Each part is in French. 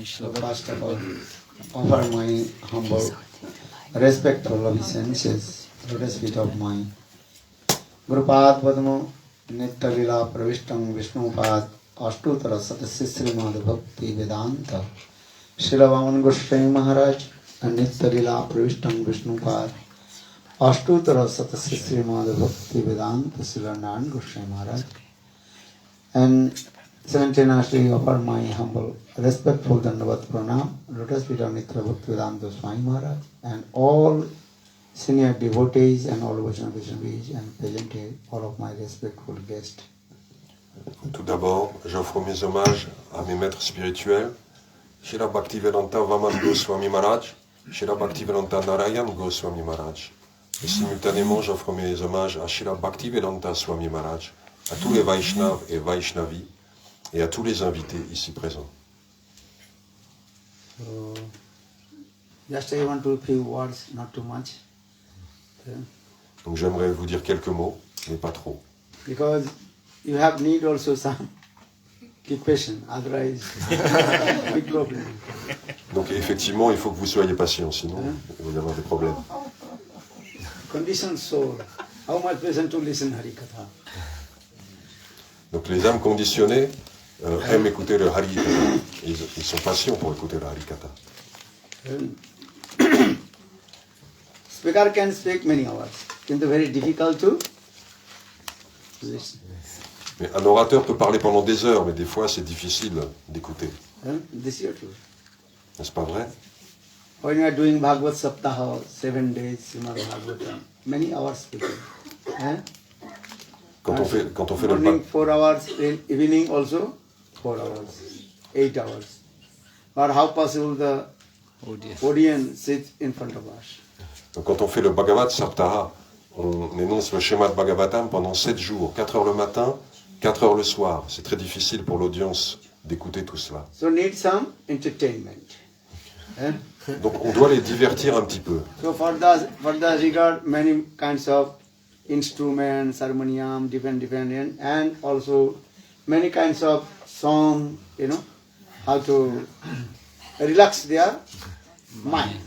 So first of all, offer my humble, respectful obeisances to the feet of my Gurupad Padmo Nitya Lila Pravishtam Vishnupad Ashtutara Satasya Srimad Bhakti Vedanta Srila Vaman Goswami Maharaj and Nitya Lila Pravishtam Vishnupad Ashtutara Satasya Srimad Bhakti Vedanta Srila Narayan Goswami Maharaj, and simultaneously offer my humble, respectful Dandavat Pranam, lotus feet of Nitya Bhaktivedanta Swami Maharaj, and all senior devotees and all Vaishnavas and present here, all of my respectful guests. Tout d'abord, j'offre mes hommages à mes maîtres spirituels, Srila Bhaktivedanta Vaman Goswami Maharaj, Srila Bhaktivedanta Narayan Goswami Maharaj. Et simultanément, j'offre mes hommages à Srila Bhaktivedanta Swami Maharaj, à tous les Vaishnavas et Vaishnavis, et à tous les invités ici présents. So, just I want to few words, not too much. Donc j'aimerais vous dire quelques mots, mais pas trop. Because you have need also some keep patient, otherwise big problem. Donc effectivement, il faut que vous soyez patient, sinon il va y avoir des problèmes. Conditioned soul, how much patient to listen Hari Katha? Donc les âmes conditionnées aiment écouter le Hari Katha. Ils sont patients pour écouter le Hari Katha. Speaker can speak many hours, it's very difficult to listen. Mais un orateur peut parler pendant des heures, mais des fois c'est difficile d'écouter. This year too. N'est-ce pas vrai? When you are doing Bhagavad Saptaha, 7 days, Srimad Bhagavatam, many hours speaking. Quand on fait le morning 4 hours, in evening also 4 hours, 8 hours. Or how possible the audience sits in front of us. Donc quand on fait le Bhagavad Saptaha, on énonce le schéma de Bhagavatam pendant 7 jours, 4 heures le matin, 4 heures le soir. C'est très difficile pour l'audience d'écouter tout cela. So need some entertainment. Donc on doit les divertir un petit peu. So for the regard, many kinds of instruments, harmonium, different, and also many kinds of song, how to relax their mind.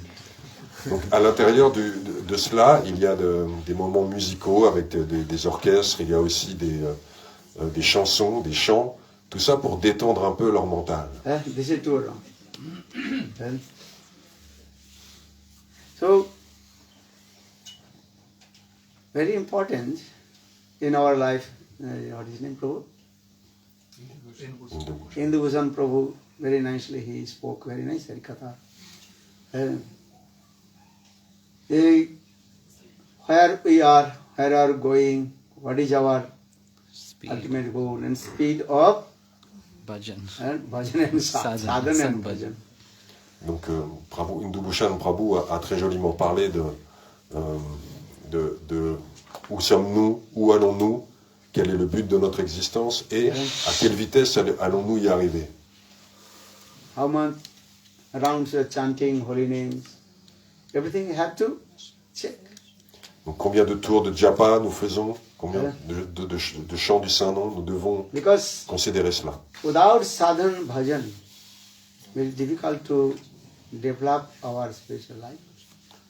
Donc à l'intérieur de cela, il y a des moments musicaux avec des orchestres, il y a aussi des chansons, des chants, tout ça pour détendre un peu leur mental. This is too wrong. So, very important in our life, what is his name, Prabhu? Indubhushan Prabhu, very nicely he spoke, very nice Harikatha. Where we are going, what is our ultimate goal and speed of bhajan and sadhana and bhajan. Donc Indubhushan Prabhu a très joliment parlé de où sommes-nous, où allons-nous, quel est le but de notre existence et à quelle vitesse allons-nous y arriver. How much rounds of chanting holy names, everything you have to check. Donc combien de tours de japa nous faisons, combien de chants du Saint-Nom, nous devons considérer cela. Without sadhana bhajan, very difficult to develop our spiritual life.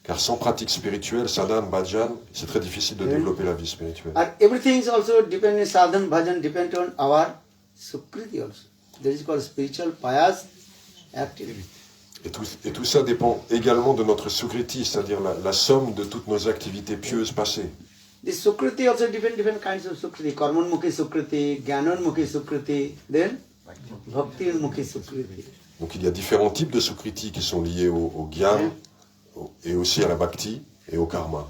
Car sans pratique spirituelle, sadhana bhajan, c'est très difficile de développer la vie spirituelle. And everything is also dependent, sadhana bhajan depend on our sukriti also. That is called spiritual pious activity. Et tout ça dépend également de notre sukriti, c'est-à-dire la somme de toutes nos activités pieuses passées. This sukriti also different kinds of sukriti. Karmanmukhi sukriti, jnanonmukhi sukriti, then bhakti-mukhi sukriti. Donc il y a différents types de sukriti qui sont liés au gyan et aussi à la bhakti et au karma.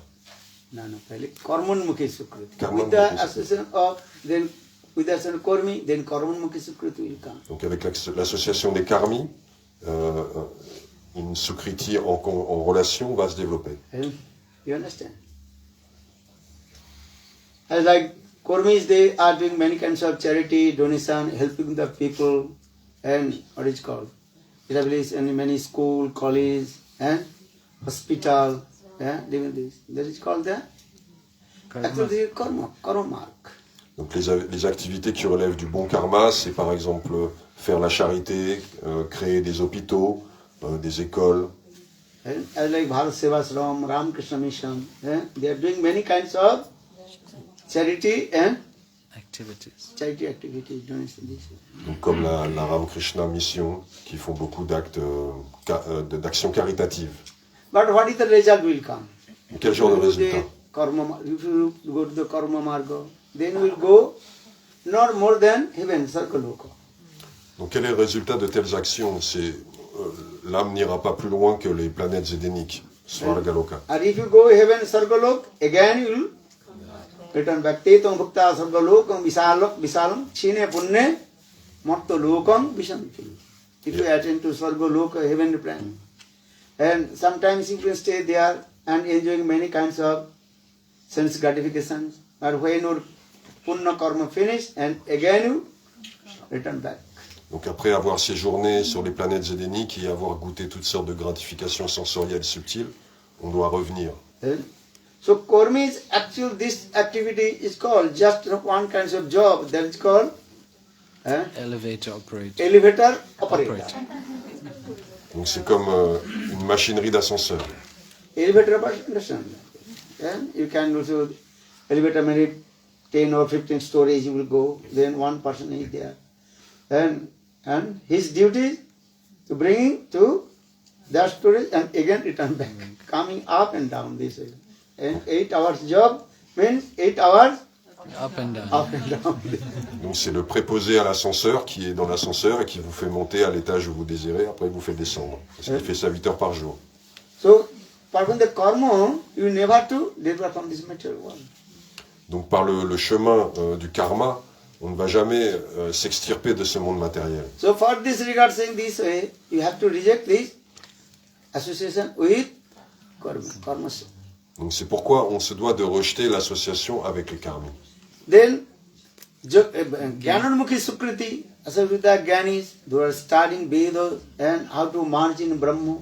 Karmanmukhi sukriti. With the association of, then with the association of karmi, then karmanmukhi sukriti will come. Donc avec l'association des karmis, une sukriti en relation va se développer. You understand? As like Kurmis, they are doing many kinds of charity, donation, helping the people, and what is called? Establish in many school, college, and hospital, doing this. That is called the actually karma mark. Donc les activités qui relèvent du bon karma, c'est par exemple faire la charité, créer des hôpitaux, des écoles. As like Bharat Sevasram, Ramakrishna Mission, they are doing many kinds of charity and charity activities. Donation, this. Donc, comme la Ramakrishna Mission, qui font beaucoup d'actions caritatives. But what is the result will come? Quel genre de résultat? If you go to the Karma Marga, then we'll go not more than heaven, Sarkaloka. Donc quel est le résultat de telles actions? L'âme n'ira pas plus loin que les planètes édéniques, Svargaloka. And if you go heaven, Sarkalok, again you will return back. Tetam Bhakta Sarkalokam Visalam Chine Punne Matto Lokam Vishanti. If you attend to Sarkaloka, heavenly planet. And sometimes you can stay there and enjoying many kinds of sense gratifications. But when your Punna Karma finish, and again you return back. Donc après avoir séjourné sur les planètes édéniques et avoir goûté toutes sortes de gratifications sensorielles subtiles, on doit revenir. So Karma is actually, this activity is called just one kind of job that is called Elevator operator. Elevator operator. Donc c'est comme une machinerie d'ascenseur. Elevator operator. You can also elevator maybe 10 or 15 stories you will go, then one person is there. And his duty is to bring to that storage and again return back, coming up and down this way. And 8 hours job means 8 hours Up and down. up and down. Donc c'est le préposé à l'ascenseur qui est dans l'ascenseur et qui vous fait monter à l'étage où vous désirez, après il vous fait descendre. Parce qu'il fait ça 8 heures par jour. So, perform the karma, you never to depart from this material world. Donc par le chemin du karma, on ne va jamais s'extirper de ce monde matériel. So for this regard saying this way, you have to reject this association with karma. Donc c'est pourquoi on se doit de rejeter l'association avec les karmis. Then, Jnananmukhi Sukriti, Asavita Gyanis, who are studying Vedas and how to merge in Brahma,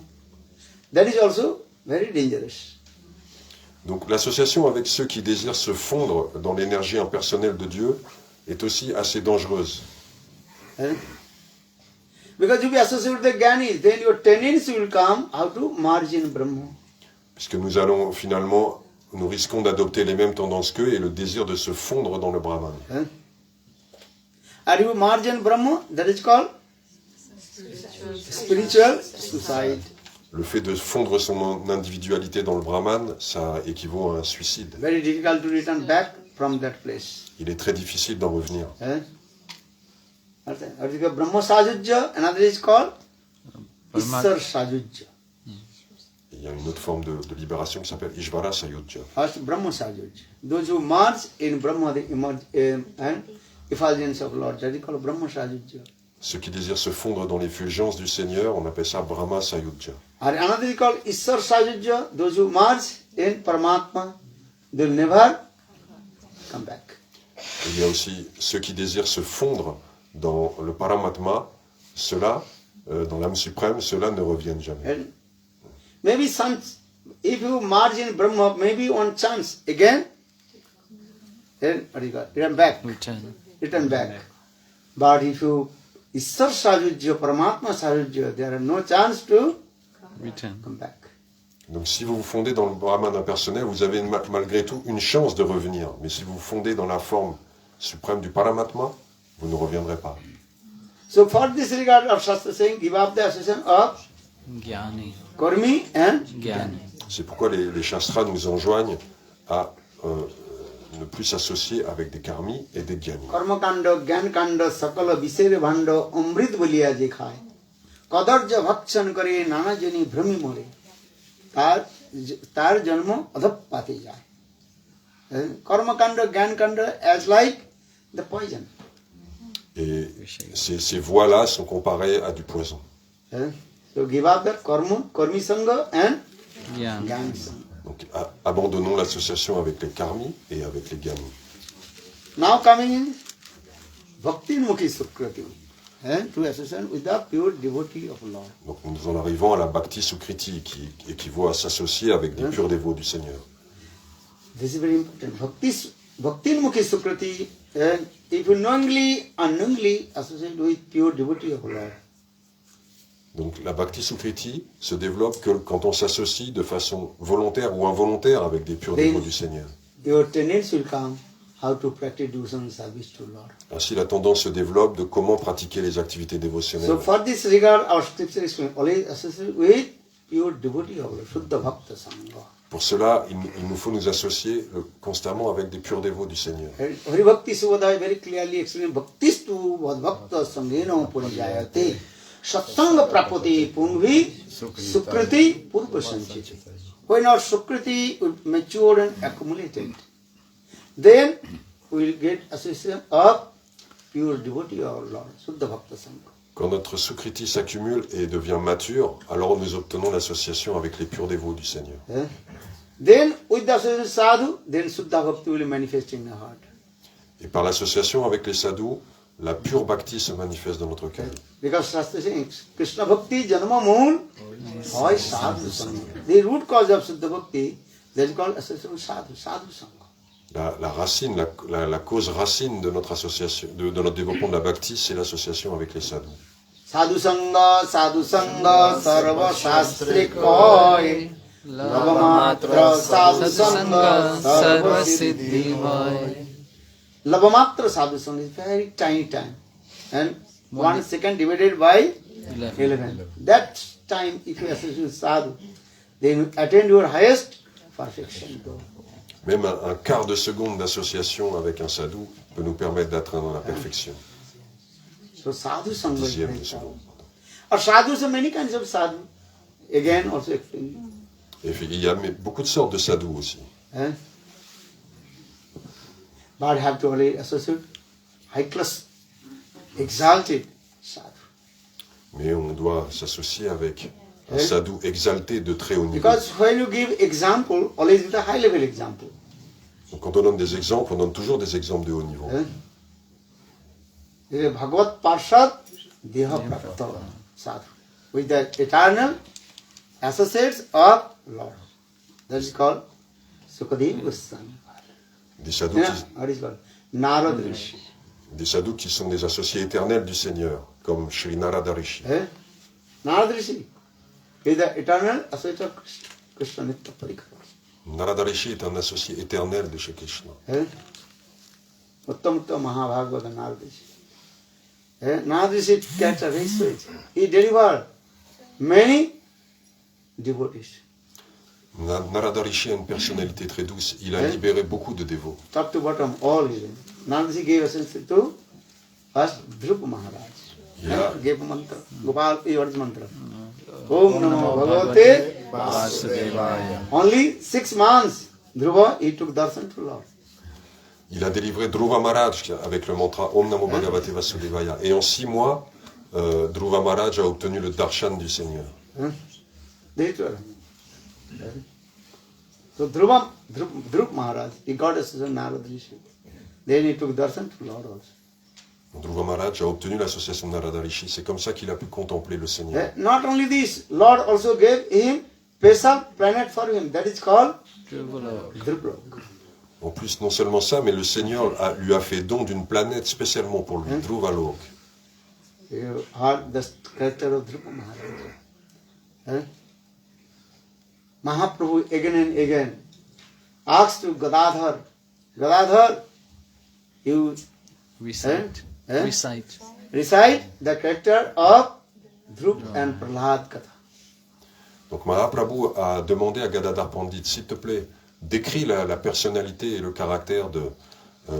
that is also very dangerous. Donc l'association avec ceux qui désirent se fondre dans l'énergie impersonnelle de Dieu est aussi assez dangereuse. Because if you associate with the Gyanis, then your tendency will come how to merge in Brahma. Puisque nous risquons d'adopter les mêmes tendances qu'eux et le désir de se fondre dans le Brahman. And if you merge in Brahma, that is called spiritual suicide. Le fait de fondre son individualité dans le Brahman, ça équivaut à un suicide. Very difficult to return back from that place. Il est très difficile d'en revenir. Brahma Sajujya, another is called Parmat- Issar Sajujya. Il y a une autre forme de libération qui s'appelle Ishvara Sayujya. First Brahma Sajujya. Those who merge in Brahma, they emerge and effulgence of Lord, that is called Brahma Sajujya. Ceux qui désirent se fondre dans les fulgences du Seigneur, on appelle ça Brahma Sayujya. And another is called Issar Sajujya. Those who merge in Paramatma, they will never come back. Il y a aussi ceux qui désirent se fondre dans le Paramatma, ceux-là, dans l'âme suprême, ceux-là ne reviennent jamais. And maybe some, if you merge in Brahma, maybe one chance again, then what do you got? Return back. Return back. But if you Issar Sajujya, Paramatma Sajujya, there are no chance to Return. come back. Donc si vous vous fondez dans le Brahman impersonnel, vous avez malgré tout une chance de revenir. Mais si vous vous fondez dans la forme suprême du Paramatma, vous ne reviendrez pas. So for this regard of Shastra saying, give up the association of Jnani. Karmi and Jnani. C'est pourquoi les Shastras nous enjoignent à ne plus s'associer avec des karmis et des gyani. Karma Kanda, Gyan Kanda, Sakala Visere Bhanda, Amrit Boliya je khai. Kadarja Bhakshan Kare, Nana Jani Brahmi More. Tar Janmo Adhap Pate Jai. Karma Kanda, Gyan Kanda, as like the poison. Et ces voies-là sont comparées à du poison. So give up the Karmi Sangha and Jnani. Gyan Sangha. Donc abandonnons l'association avec les karmis et avec les gyani. Now coming in Bhakti Mukhi Sukriti. To association with the pure devotee of Lord. Donc nous en arrivons à la Bhakti Sukriti qui équivaut à s'associer avec des purs dévots du Seigneur. This is very important. Bhakti Mukhi Sukriti And if you knowingly, unknowingly associate with pure devotee of Lord, Donc la Bhakti Sukriti se développe que quand on s'associe de façon volontaire ou involontaire avec des purs dévots du Seigneur. your tendency will come how to practice devotional service to Lord. Ainsi, la tendance se développe de comment pratiquer les activités dévotionnelles. So for this regard, our scripture is always associated with pure devotee of Lord, Shuddha Bhakta Sangha. Pour cela, il nous faut nous associer constamment avec des purs dévots du Seigneur. Hari Bhakti Subhadaya very clearly explains Bhaktistu Bhakta Sangena Purijayate Satsanga Prapati Punvi Sukriti Purva Sanchiti. When our Sukriti will mature and accumulated, then we will get association of pure devotee of our Lord, Shuddha Bhakta Sangha. Quand notre Sukriti s'accumule et devient mature, alors nous obtenons l'association avec les purs dévots du Seigneur. Then with the association sadhu, then Shuddha Bhakti will manifest in the heart. Et par l'association avec les sadhus, la pure bhakti se manifeste dans notre cœur. Because Shastra says, Krishna Bhakti Janma Mool, hoy sadhu sangha. The root cause of Shuddha Bhakti, that is called association with sadhu, sadhu sangha. La racine, la cause racine de notre association, de notre développement de la bhakti, c'est l'association avec les sadhus. Sadhu sangha, sarva shastri koi. Lavamatra sadhu sangha, sarva siddhi hoy. Lavamatra sadhu sangha is very tiny time. And 1 second divided by 11. That time, if you associate with sadhu, then you attain your highest perfection. Même un quart de seconde d'association avec un sadhu peut nous permettre d'atteindre la perfection. So sadhu sangha is Dixième very de seconde. powerful. Or sadhus are many kinds of sadhu. Again, also explain. Et il y a beaucoup de sortes de sadhus aussi. But have to only associate high class, exalted sadhu. Mais on doit s'associer avec un sadhu exalté de très haut niveau. Because when you give example, always with a high level example. Donc quand on donne des exemples, on donne toujours des exemples de haut niveau. Bhagavad Parshad Deha Prapta Sadhu. With the eternal associates of Lord. That is called Sukadeva Goswami. Des sadhus, What is called? Narad Rishi. des sadhus qui sont des associés éternels du Seigneur, comme Sri Narada Rishi. Narad Rishi is the eternal associate of Krishna Nitya Parikara. Narada Rishi est un associé éternel de chez Krishna. Uttam Uttam Mahabhagavata Narad Rishi. Narad Rishi gets a very sweet. He delivered many devotees. Narada Rishi a une personnalité très douce. Il a libéré beaucoup de dévots. Top to bottom, all he did. Narad Rishi gave assistance to first Dhruva Maharaj. Gave a mantra. Gopal, what is mantra? Om Namo Bhagavate Vasudevaya. Only 6 months, Dhruva, he took darshan to Lord. Il a délivré Dhruva Maharaj avec le mantra Om Namo Bhagavate Vasudevaya. Et en 6 mois, Dhruva Maharaj a obtenu le darshan du Seigneur. So Dhruva Maharaj, he got association Narad Rishi. Then he took darshan to Lord also. Dhruva Maharaj a obtenu l'association de Narada Rishi. C'est comme ça qu'il a pu contempler le Seigneur. Not only this, Lord also gave him special planet for him. That is called Dhruva. En plus, non seulement ça, mais le Seigneur lui a fait don d'une planète spécialement pour lui, Dhruvalok. You heard the character of Dhruva Maharaj. Mahaprabhu again and again asked to Gadadhar, you Recite. recite the character of Dhruva and Prahlad Katha. Donc Mahaprabhu a demandé à Gadadhar Pandit, s'il te plaît, décris la personnalité et le caractère de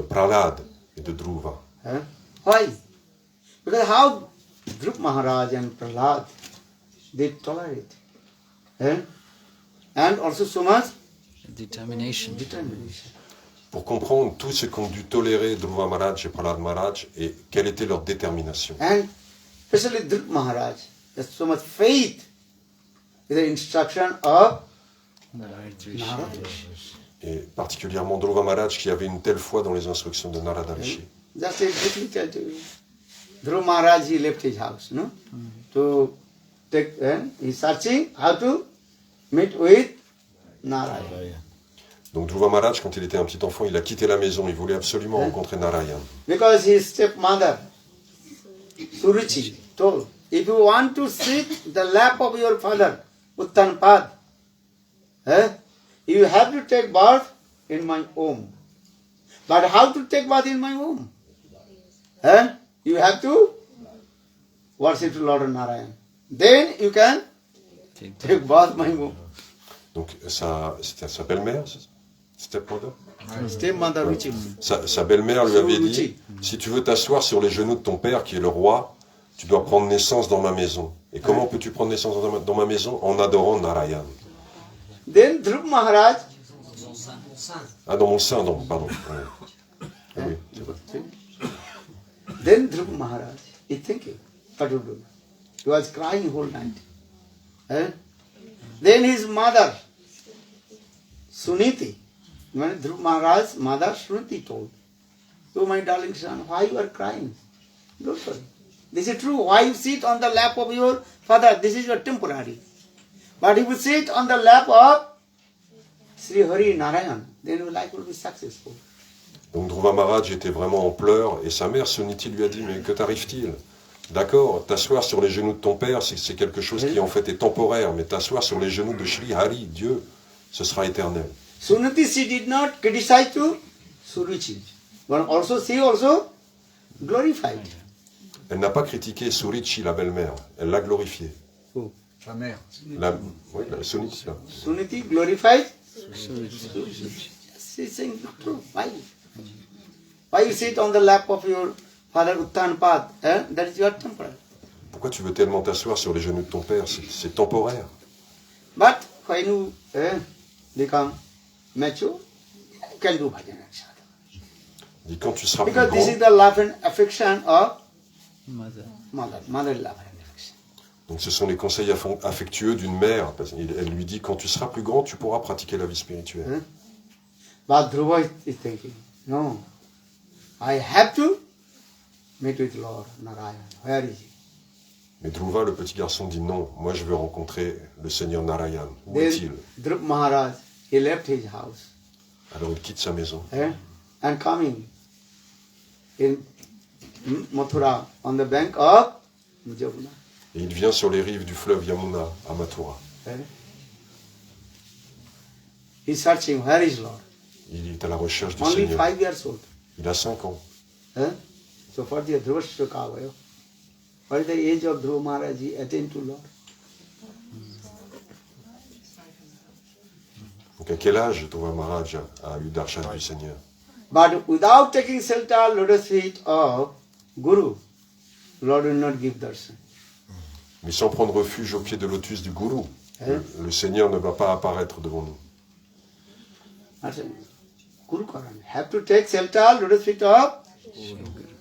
Prahlad et de Dhruva. Why? Because how Dhruva Maharaj and Prahlad, they tolerate. And also so much Determination. Pour comprendre tout ce qu'ont dû tolérer Dhruva Maharaj et Prahlad Maharaj et quelle était leur détermination. And especially Dhruva Maharaj, there's so much faith in the instruction of Narad Rishi. Et particulièrement Dhruva Maharaj qui avait une telle foi dans les instructions de Narada Rishi. Just a quickly tell to you. Dhruva Maharaj, he left his house, no? To take, he's searching how to meet with Narayana. Donc Dhruva Maharaj, quand il était un petit enfant, il a quitté la maison, il voulait absolument rencontrer Narayan. Because his stepmother, Suruchi, told, if you want to sit the lap of your father, Uttanpad, you have to take birth in my home. But how to take birth in my home? You have to worship Lord Narayan. Then you can take birth in my home. Donc c'était sa belle-mère, stepmother. Stepmother Ruchi. Sa belle-mère lui avait dit, si tu veux t'asseoir sur les genoux de ton père, qui est le roi, tu dois prendre naissance dans ma maison. Et comment peux-tu prendre naissance dans ma maison? En adorant Narayan. Then Dhruv Maharaj. Ah, dans mon sein, non, pardon. Oui, c'est vrai. Then Dhruv Maharaj is thinking, what to do? He was crying whole night. Then his mother, Suniti, when Dhruv Maharaj's mother Suniti told, "Oh my darling son, why you are crying? Don't worry. This is true. Why you sit on the lap of your father? This is your temporary. But if you sit on the lap of Sri Hari Narayan, then your life will be successful." Donc Dhruva Maharaj était vraiment en pleurs, et sa mère Suniti lui a dit, mais que t'arrive-t-il? D'accord, t'asseoir sur les genoux de ton père, c'est quelque chose qui en fait est temporaire, mais t'asseoir sur les genoux de Shri Hari, Dieu, ce sera éternel. Suniti, she did not criticize to Suruchi, but also she also glorified. Elle n'a pas critiqué Surichi, la belle-mère, elle l'a glorifiée. Who? La mère. Oui, la Suniti, là. Suniti glorified Suruchi. She's saying, true. Why? Why you sit on the lap of your father Uttanpad? That is your temporal. Pourquoi tu veux tellement t'asseoir sur les genoux de ton père? C'est temporaire. But when you become mature, you can do bhajan and sadhana. Dit quand tu seras plus Because this grand, is the love and affection of Mother. mother love and affection. donc ce sont les conseils affectueux d'une mère. Elle lui dit, quand tu seras plus grand, tu pourras pratiquer la vie spirituelle. But Dhruva is thinking, no, I have to meet with Lord Narayan. Where is he? Mais Dhruva, le petit garçon, dit non, moi je veux rencontrer le Seigneur Narayan. Où Then est-il? Dhruv Maharaj, he left his house Alors il quitte sa maison. and coming in Mathura on the bank of Jamuna. Et il vient sur les rives du fleuve Yamuna, à Mathura. He's searching, where is Lord? Il est à la recherche du Only Seigneur. 5 years old. Il a 5 ans. So for the Dhruva Shukavaya, what is the age of Dhruva Maharaj? He attained to Lord. Donc à quel âge Dhruva Maharaj a eu darshan du Seigneur? But without taking shelter, lotus feet of Guru, Lord will not give darshan. Mais sans prendre refuge au pied de lotus du Gourou, le Seigneur ne va pas apparaître devant nous. That's it. Guru Karan. Have to take shelter, lotus feet of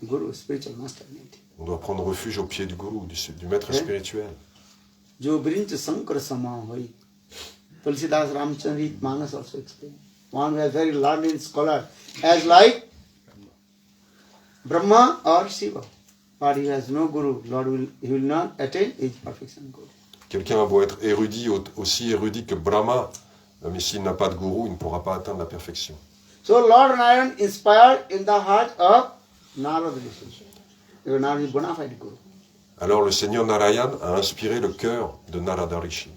Guru, spiritual master. On doit prendre refuge au pied du Gourou, du maître spirituel. Jo Brinch Sankara Sama Hoi. Tulsidas Ramchandrit Manas also explained. One who is very learned scholar, as like Brahma or Shiva. But he has no Guru. Lord he will not attain his perfection Guru. Quelqu'un a beau être érudit, aussi érudit que Brahma, mais s'il n'a pas de gourou, il ne pourra pas atteindre la perfection. So Lord Narayan inspired in the heart of Narada Rishi. Narada is bona fide Guru. Alors le Seigneur Narayan a inspiré le cœur de Narada Rishi.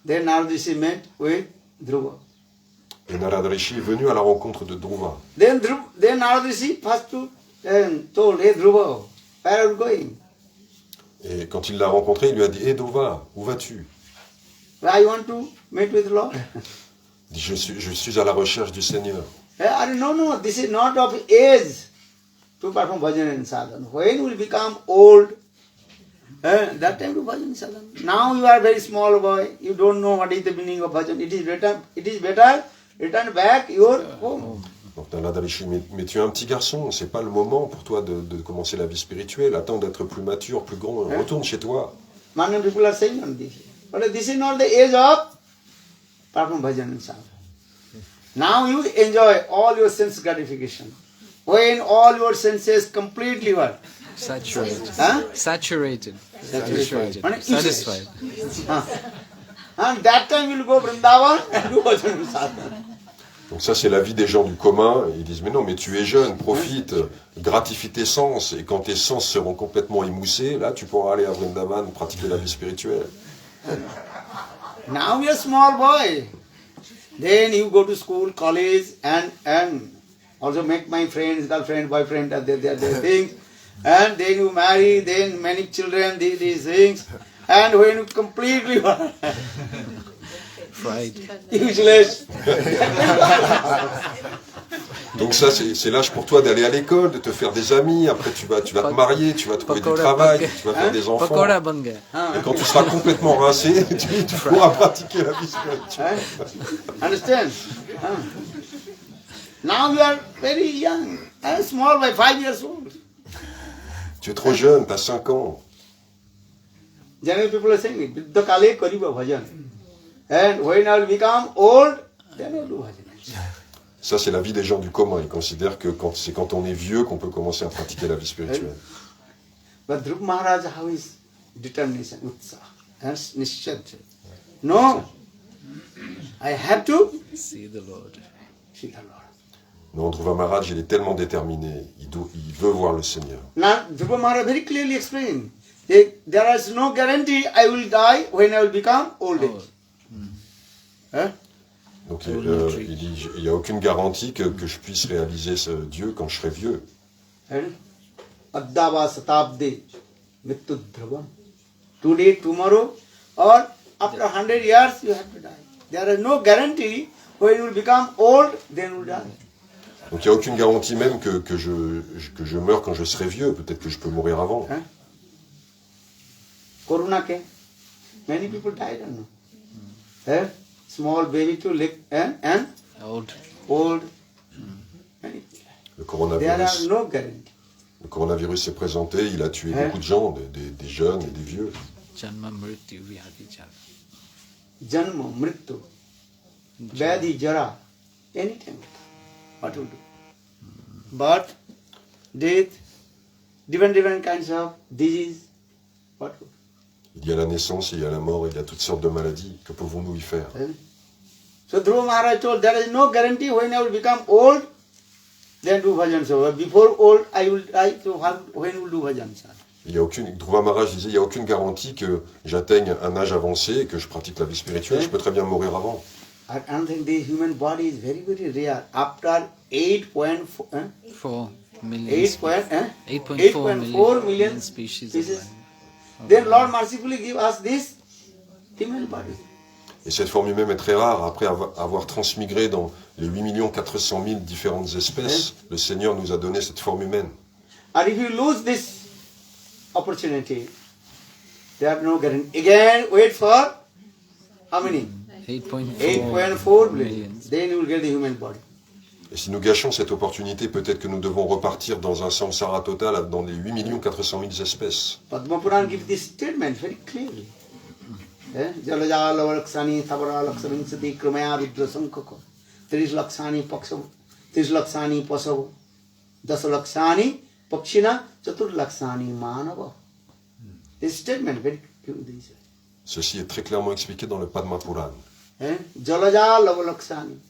Then Narada Rishi met with Dhruva. Et Narada Rishi est venu à la rencontre de Dhruva. Then Narada Rishi first told, hey Dhruva, where are you going? Et quand il l'a rencontré, il lui a dit, Hé Dhruva, où vas-tu? I want to meet with Lord. Il dit, je suis à la recherche du Seigneur. No, this is not of age to perform bhajan and sadhana. When you will become old, that time to bhajan and sadhana. Now you are very small boy, you don't know what is the meaning of bhajan. It is better return back your home. Donc Narada Rishi, mais tu es un petit garçon, c'est pas le moment pour toi de commencer la vie spirituelle. Attends d'être plus mature, plus grand, retourne chez toi. Many people are saying on this. But this is not the age of perform bhajan and sadhana. Now you enjoy all your sense gratification. When all your senses completely what? Saturated. Huh? Saturated. Saturated. Satisfied. And that time we'll go Vrindavan and do bhajan sadhana. Donc ça, c'est la vie des gens du commun. Ils disent, mais non, mais tu es jeune, profite, gratifie tes sens. Et quand tes sens seront complètement émoussés, là, tu pourras aller à Vrindavan, pratiquer la vie spirituelle. Now you're a small boy. Then you go to school, college, and also make my friends, girlfriend, boyfriend, their things. And then you marry, then many children, these things. And when you completely Fried. useless, Donc ça, c'est l'âge pour toi d'aller à l'école, de te faire des amis. Après, tu vas te marier, tu vas trouver du travail, tu vas faire des enfants. Pakora banga. Et quand tu seras complètement rincé, tu pourras pratiquer la vie spirituelle. understand? Now you are very young, and small by 5 years old. Tu es trop jeune, tu as 5 ans. Generally people are saying, Viddha Kale Kariba Bhajan. And when I will become old, then I will do bhajan. Ça, c'est la vie des gens du commun. Ils considèrent que c'est quand on est vieux qu'on peut commencer à pratiquer la vie spirituelle. But Dhruva Maharaj, how is determination, utsaha, and nishchad. No, I have to See the Lord. see the Lord. Non, Dhruva Maharaj, il est tellement déterminé. Il veut voir le Seigneur. Now, Dhruva Maharaj very clearly explained, there is no guarantee I will die when I will become old age. Huh? Donc il dit, il n'y a aucune garantie que je puisse réaliser ce Dieu quand je serai vieux. Addava satabde mittu dhruvam. Today, tomorrow, or after 100 years you have to die. There is no guarantee when you will become old, then you will die. Donc il n'y a aucune garantie même que je meure quand je serai vieux. Peut-être que je peux mourir avant. Huh? Corona came. Many people died, I know. Small baby to lick and Old. old. Many people died. Le There are coronavirus, no guarantee. le coronavirus s'est présenté, il a tué beaucoup de gens, des jeunes et des vieux. Janma mrityu vyadhi jara. Janma, mrityu, vyadhi, jara, anything. What will do? Birth, death, different kinds of disease. What will do? Il y a la naissance, il y a la mort, il y a toutes sortes de maladies. Que pouvons-nous y faire? So Dhruva Maharaj told, there is no guarantee when I will become old, then do bhajan. So before old, I will die, so when will do bhajan? Dhruva Maharaj disait, il n'y a aucune garantie que j'atteigne un âge avancé et que je pratique la vie spirituelle. Je peux très bien mourir avant. I don't think the human body is very, very rare. After 8.4 4 million. 8.4 million species. Then Lord mercifully give us this female body. Et cette forme humaine est très rare. Après avoir transmigré dans les 8 400 000 différentes espèces, le Seigneur nous a donné cette forme humaine. And if you lose this opportunity, there are no guarantee. Again, wait for how many? 8.4 million. Then you will get the human body. Et si nous gâchons cette opportunité, peut-être que nous devons repartir dans un samsara total dans les 8 400 000 espèces. Padma Puran gives this statement very clearly. Jalaja Lavalaksani Thabara Laksavinsati Kramaya Rudra Sankaka Trish Laksani Paksav Trish Laksani Pasav Dasa Laksani Pakshina Chatur Laksani Manava. This statement very clearly. Ceci est très clairement expliqué dans le Padma Puran. Jalaja Lavalaksani.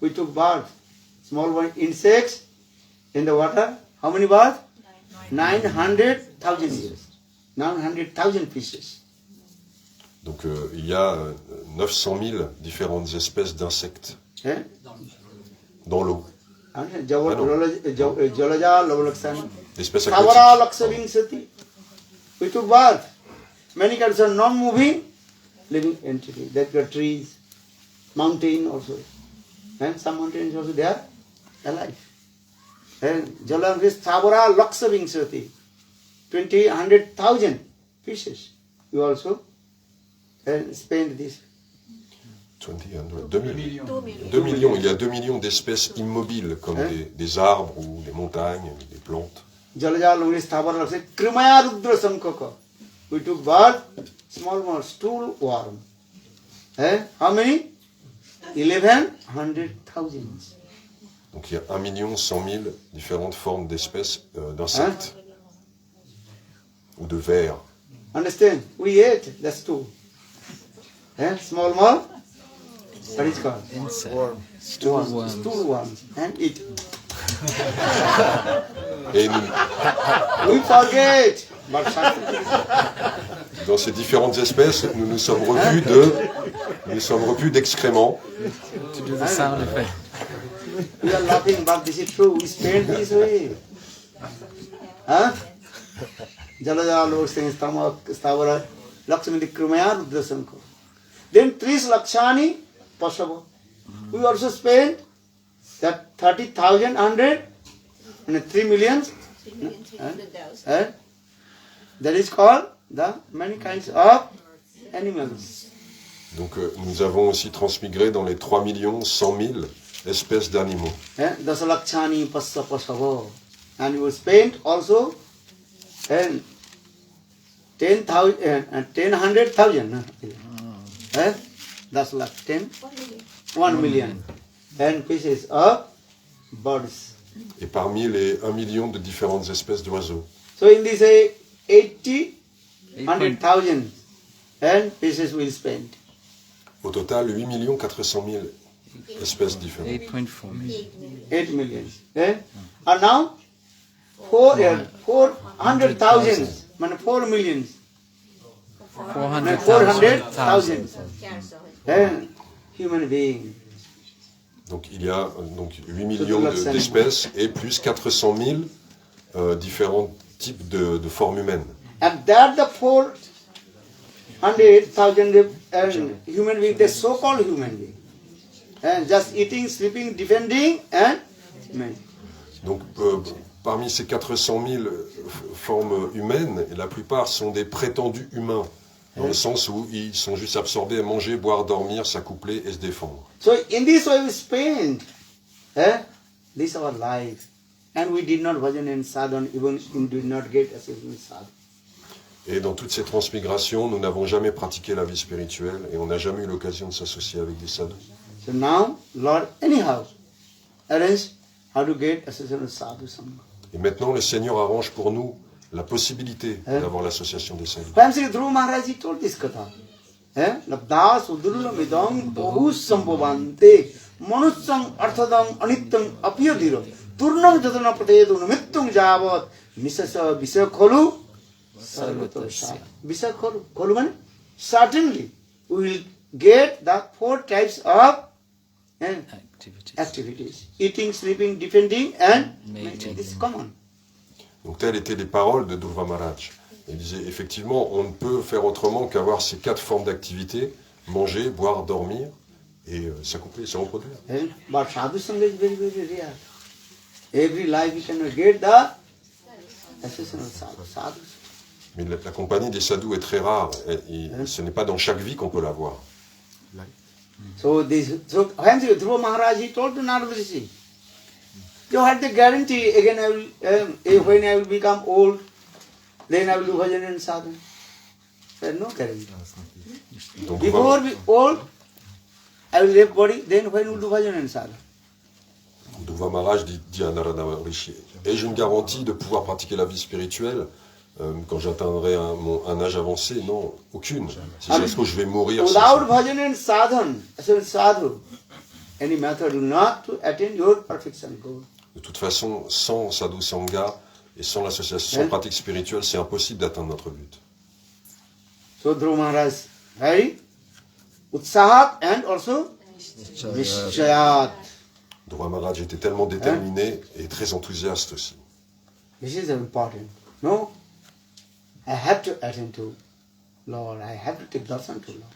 We took birth, small one insects in the water. How many births? 900,000 years. 900,000 fishes. Donc il y a 900 000 différentes espèces d'insectes dans l'eau. Jalaja Lavalaksani. Espèces Thavara aquatiques. Laksavinsati. We took birth. Many kinds of non-moving living entity. That are trees, mountain also. And some mountains also they are alive. And Jalam is Thavara Laksavinsati. 100,000 fishes. You also spend this. 2 millions. Il y a 2 millions d'espèces immobiles comme des arbres ou des montagnes, des plantes. Jalaja Lungis Thavara Laksavinsati. Krimaya Rudra Sankaka. We took birth, small stool worm. How many? 1,100,000. Donc il y a 1 100 000 différentes formes d'espèces d'insectes ou de vers. Understand? We ate, that's two. Small mouth. What is called? Insect. Stool worms. And eat. Et We forget. But dans ces différentes espèces, nous nous sommes revus d'excréments. To do the sound effect. we are laughing, but this is true. We spend this way. Huh? Jalaja Lord Singh Stavara Lakshmi Dikrumaya Rudrasanko. Then Tris Lakshani Pasavo. We also spend that 30,000 100 and 3 million. That is called the many kinds of animals. Donc nous avons aussi transmigré dans les 3 100 000 espèces d'animaux. Dasalakshani Pasavo. And you spend also 10,000 and 100,000. That's like 1 million. 10 pieces of birds. Et parmi les 1 million de différentes espèces d'oiseaux. So in this 80, 100,000 and pieces will spend. Au total, 8 400 000 espèces différentes. 8.4 million. 8 million. And now 400,000, 4 million. 400,000 human beings. Donc il y a 8 millions d'espèces et plus 400 000 différents types de formes humaines. And that the 400,000 human beings, the so-called human beings, and just eating, sleeping, defending, and men. Donc parmi ces 400 000 formes humaines, la plupart sont des prétendus humains, dans le sens où ils sont juste absorbés à manger, boire, dormir, s'accoupler et se défendre. So in this way we spend this our life, and we did not bhajan and sadhan, even we did not get assistance sadhan. Et dans toutes ces transmigrations, nous n'avons jamais pratiqué la vie spirituelle et on n'a jamais eu l'occasion de s'associer avec des sadhus. So now, Lord, anyhow, arrange how to get assistance sadhu sangha. Et maintenant, le Seigneur arrange pour nous la possibilité d'avoir l'association des sadhus. When Sri Dhruva Maharaj he told this katha, Labdas udurla midam bahus sambhavante manusyam arthadam anityam apiyadhiro turnam jatana pratedu namittum javat misasa visakholu sarvatosya. Visakholu means certainly we will get the 4 types of activities. Eating, sleeping, defending and mating. This is common. Donc telles étaient les paroles de Dhruva Maharaj. Il disait effectivement, on ne peut faire autrement qu'avoir ces 4 formes d'activité, manger, boire, dormir et s'accoupler, se reproduire. But sadhu sangha is very, very rare. Every life you cannot get the assistance of sadhu. Mais la compagnie des sadhus est très rare. Et ce n'est pas dans chaque vie qu'on peut l'avoir. So when Dhruva Maharaj he told to Narada Rishi, you had the guarantee again when I will become old, then I will do bhajan and sadhana. There is no guarantee. Donc, Before be old, I will leave body, then when will do bhajan and sadhana? Dhruva Maharaj dit à Narada Rishi, ai-je une garantie de pouvoir pratiquer la vie spirituelle quand j'atteindrai un âge avancé? Non, aucune. Si est-ce que je vais mourir sans Without bhajan and sadhana, sadhu, any method will not to attain your perfection goal. De toute façon, sans sadhu sangha et sans l'association, sans pratique spirituelle, c'est impossible d'atteindre notre but. So Dhruva Maharaj, very utsahat and also nishchayat. Dhruva Maharaj était tellement déterminé et très enthousiaste aussi. This is important. No, I have to attend to Lord. I have to take darshan to Lord.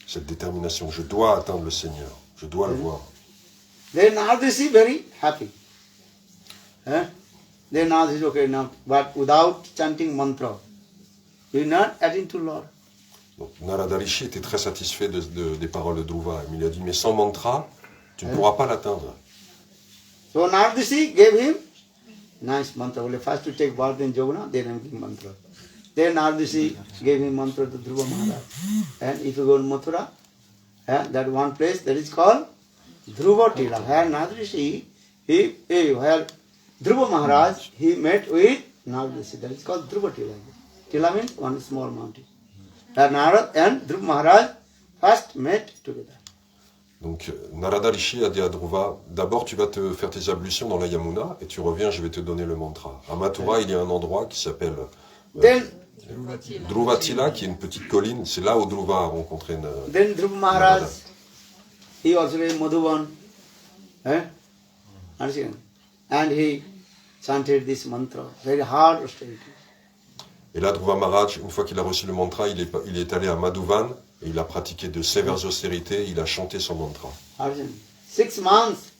Cette détermination, je dois atteindre le Seigneur, je dois le voir. Then Narada is very happy. Then Narada is okay now, but without chanting mantra, you will not attain to Lord. Donc, Narada Rishi était très satisfait des paroles de Dhruva. Il lui a dit, mais sans mantra, tu ne pourras pas l'atteindre. So Narada gave him nice mantra. Well, first to take birth in Jogana, then I give mantra. Then Narada gave him mantra to Dhruva Maharaj. And if you go to Mathura, that one place that is called Dhruva Tila. Where Narada where Dhruva Maharaj, he met with Narada. That is called Dhruva Tila. Tila means one small mountain. Where Narada and Dhruva Maharaj first met together. Donc Narada Rishi a dit à Dhruva, d'abord tu vas te faire tes ablutions dans la Yamuna et tu reviens, je vais te donner le mantra. À Mathura, il y a un endroit qui s'appelle Then Dhruvatila, qui est une petite colline. C'est là où Dhruva a rencontré Dhruva Maharaj, he also went Madhuban. Understand? And he chanted this mantra, very hard austerity. Et là, Dhruva Maharaj, une fois qu'il a reçu le mantra, il est allé à Madhuvan et il a pratiqué de sévères austérités, il a chanté son mantra. Understand? 6 months,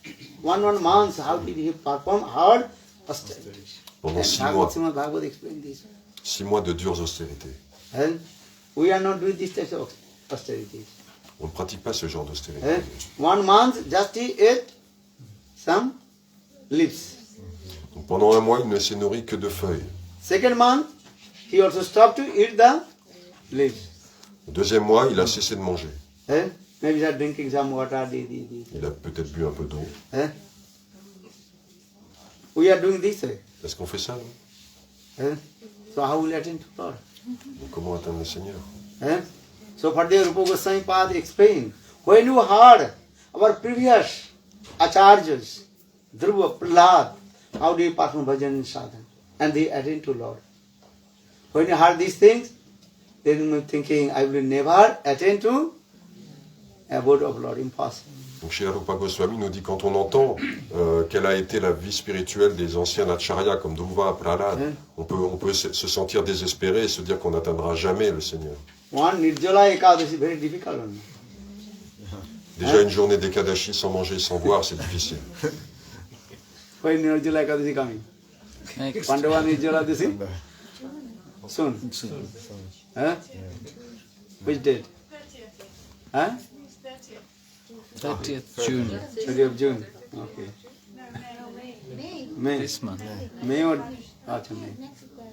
one month, how did he perform hard austerity? Pendant And 6 mois, Srimad Bhagavad explained this. 6 mois de dures austérités. And we are not doing this type of austerities. On ne pratique pas ce genre d'austérité. 1 month, just he ate some leaves. Donc pendant 1 mois, il ne s'est nourri que de feuilles. 2nd month, he also stopped to eat the leaves. Le 2e mois, il a cessé de manger. Maybe he drinking some water. Il a peut-être bu un peu d'eau. We are doing this way. Est-ce qu'on fait ça, nous? So how will I attend to Lord? Donc comment atteindre le Seigneur? So Fardeva Rupa Goswami Pad explained, when you heard our previous acharyas, Dhruva, Prahlad, how they perform bhajan and sadhana, and they attend to Lord. When you heard these things, then you are thinking, I will never attend to abode of Lord, impossible. Donc Srila Rupa Goswami nous dit, quand on entend quelle a été la vie spirituelle des anciens acharyas comme Dhruva, Prahlad, on peut se sentir désespéré et se dire qu'on n'atteindra jamais le Seigneur. One Nirjala Ekadashi, very difficult one. Déjà une journée d'Ekadashi sans manger, sans boire, c'est difficile. When Nirjala Ekadashi coming? Next. Pandava Nirjala Ekadashi? Soon. Which date? 30th June. 30th of June. Okay. May. This month. May or May.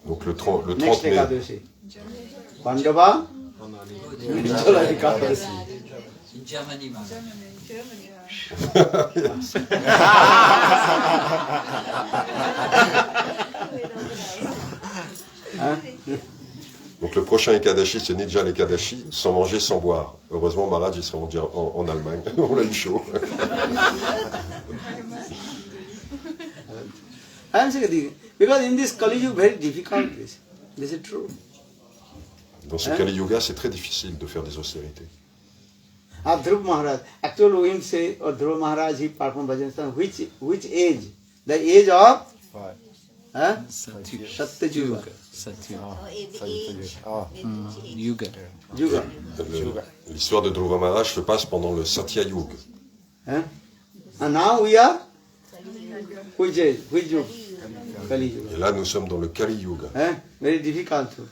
Donc le 30 Next mai. Ekadashi. Pandava Nirjala Ekadashi. In Germany, man. Donc le prochain Ekadashi, c'est Nirjala Ekadashi, sans manger, sans boire. Heureusement, Maharaj, il sera en Allemagne. On l'a eu chaud. I am saying, because in this Kali Yuga, very difficult this. This is true. Dans ce Kali Yuga, c'est très difficile de faire des austérités. Dhruva Maharaj, actually we say, or Dhruva Maharaj, he performed bhajan, which age? The age of? Satyuga. Yuga. Yuga. L'histoire de Dhruva Maharaj se passe pendant le Satya Yuga. And now we are? Which age? Which Yuga? Kali Yuga. Et là, nous sommes dans le Kali Yuga. Very difficult too.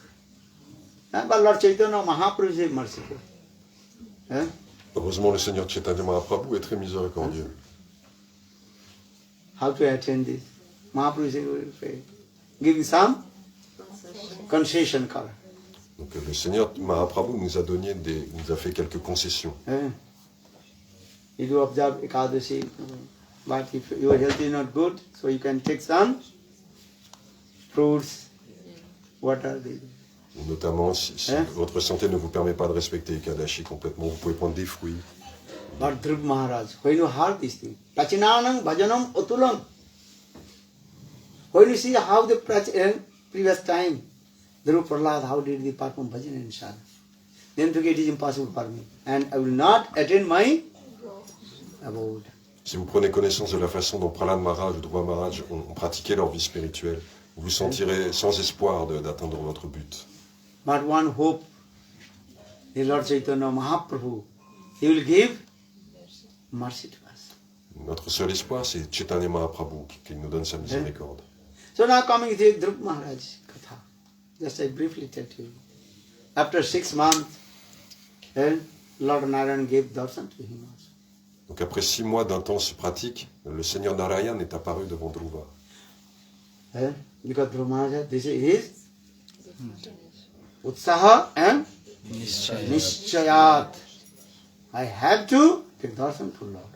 But Lord Chaitanya Mahaprabhu is merciful. Heureusement, le Seigneur Chaitanya Mahaprabhu est très miséricordieux. How to attend this? Mahaprabhu is giving some concession color. Donc le Seigneur Mahaprabhu nous a fait quelques concessions. You do observe Ekadashi, but if your health is not good, so you can take some fruits, water. Notamment, si votre santé ne vous permet pas de respecter Ekadashi complètement, vous pouvez prendre des fruits. But Dhruva Maharaj, when you heard this thing, Prachinanam Bhajanam Otulam, when you see how the previous time, Dhruva Prahlad, how did they perform bhajan and sadhana, then to get it is impossible for me, and I will not attain my abode. Si vous prenez connaissance de la façon dont Prahlad Maharaj ou Dhruva Maharaj ont pratiqué leur vie spirituelle, vous vous sentirez sans espoir d'atteindre votre but. But one hope, the Lord Chaitanya Mahaprabhu, he will give mercy to us. Notre seul espoir, c'est Chaitanya Mahaprabhu qui nous donne sa miséricorde. So now coming to Dhruva Maharaj Katha, just I briefly tell to you. After 6 months, Lord Narayan gave darshan to him also. Donc après 6 mois d'intense pratique, le Seigneur Narayan est apparu devant Dhruva. Because Dhruva Maharaj, this is his Utsaha and Nishchayat. I have to take darshan to Lord.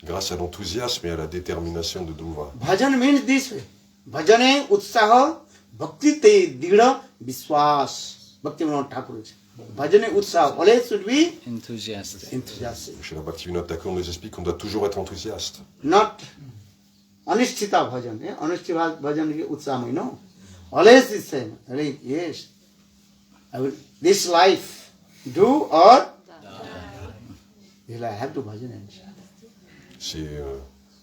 Grâce à l'enthousiasme et à la détermination de Dhruva. Bhajan means this way. Bhajane utsaha bhakti te dida viswas. Bhakti Vinod Thakur. Bhajane utsaha always should be Enthusiastic. enthusiastic. Chez la Bhaktivinoda Thakur, on nous explique qu'on doit toujours être enthousiaste. Not anishtita bhajan. Anishtita bhajan is utsaha, no. Always is same. Yes. I will, this life, do or I have to bhajan. C'est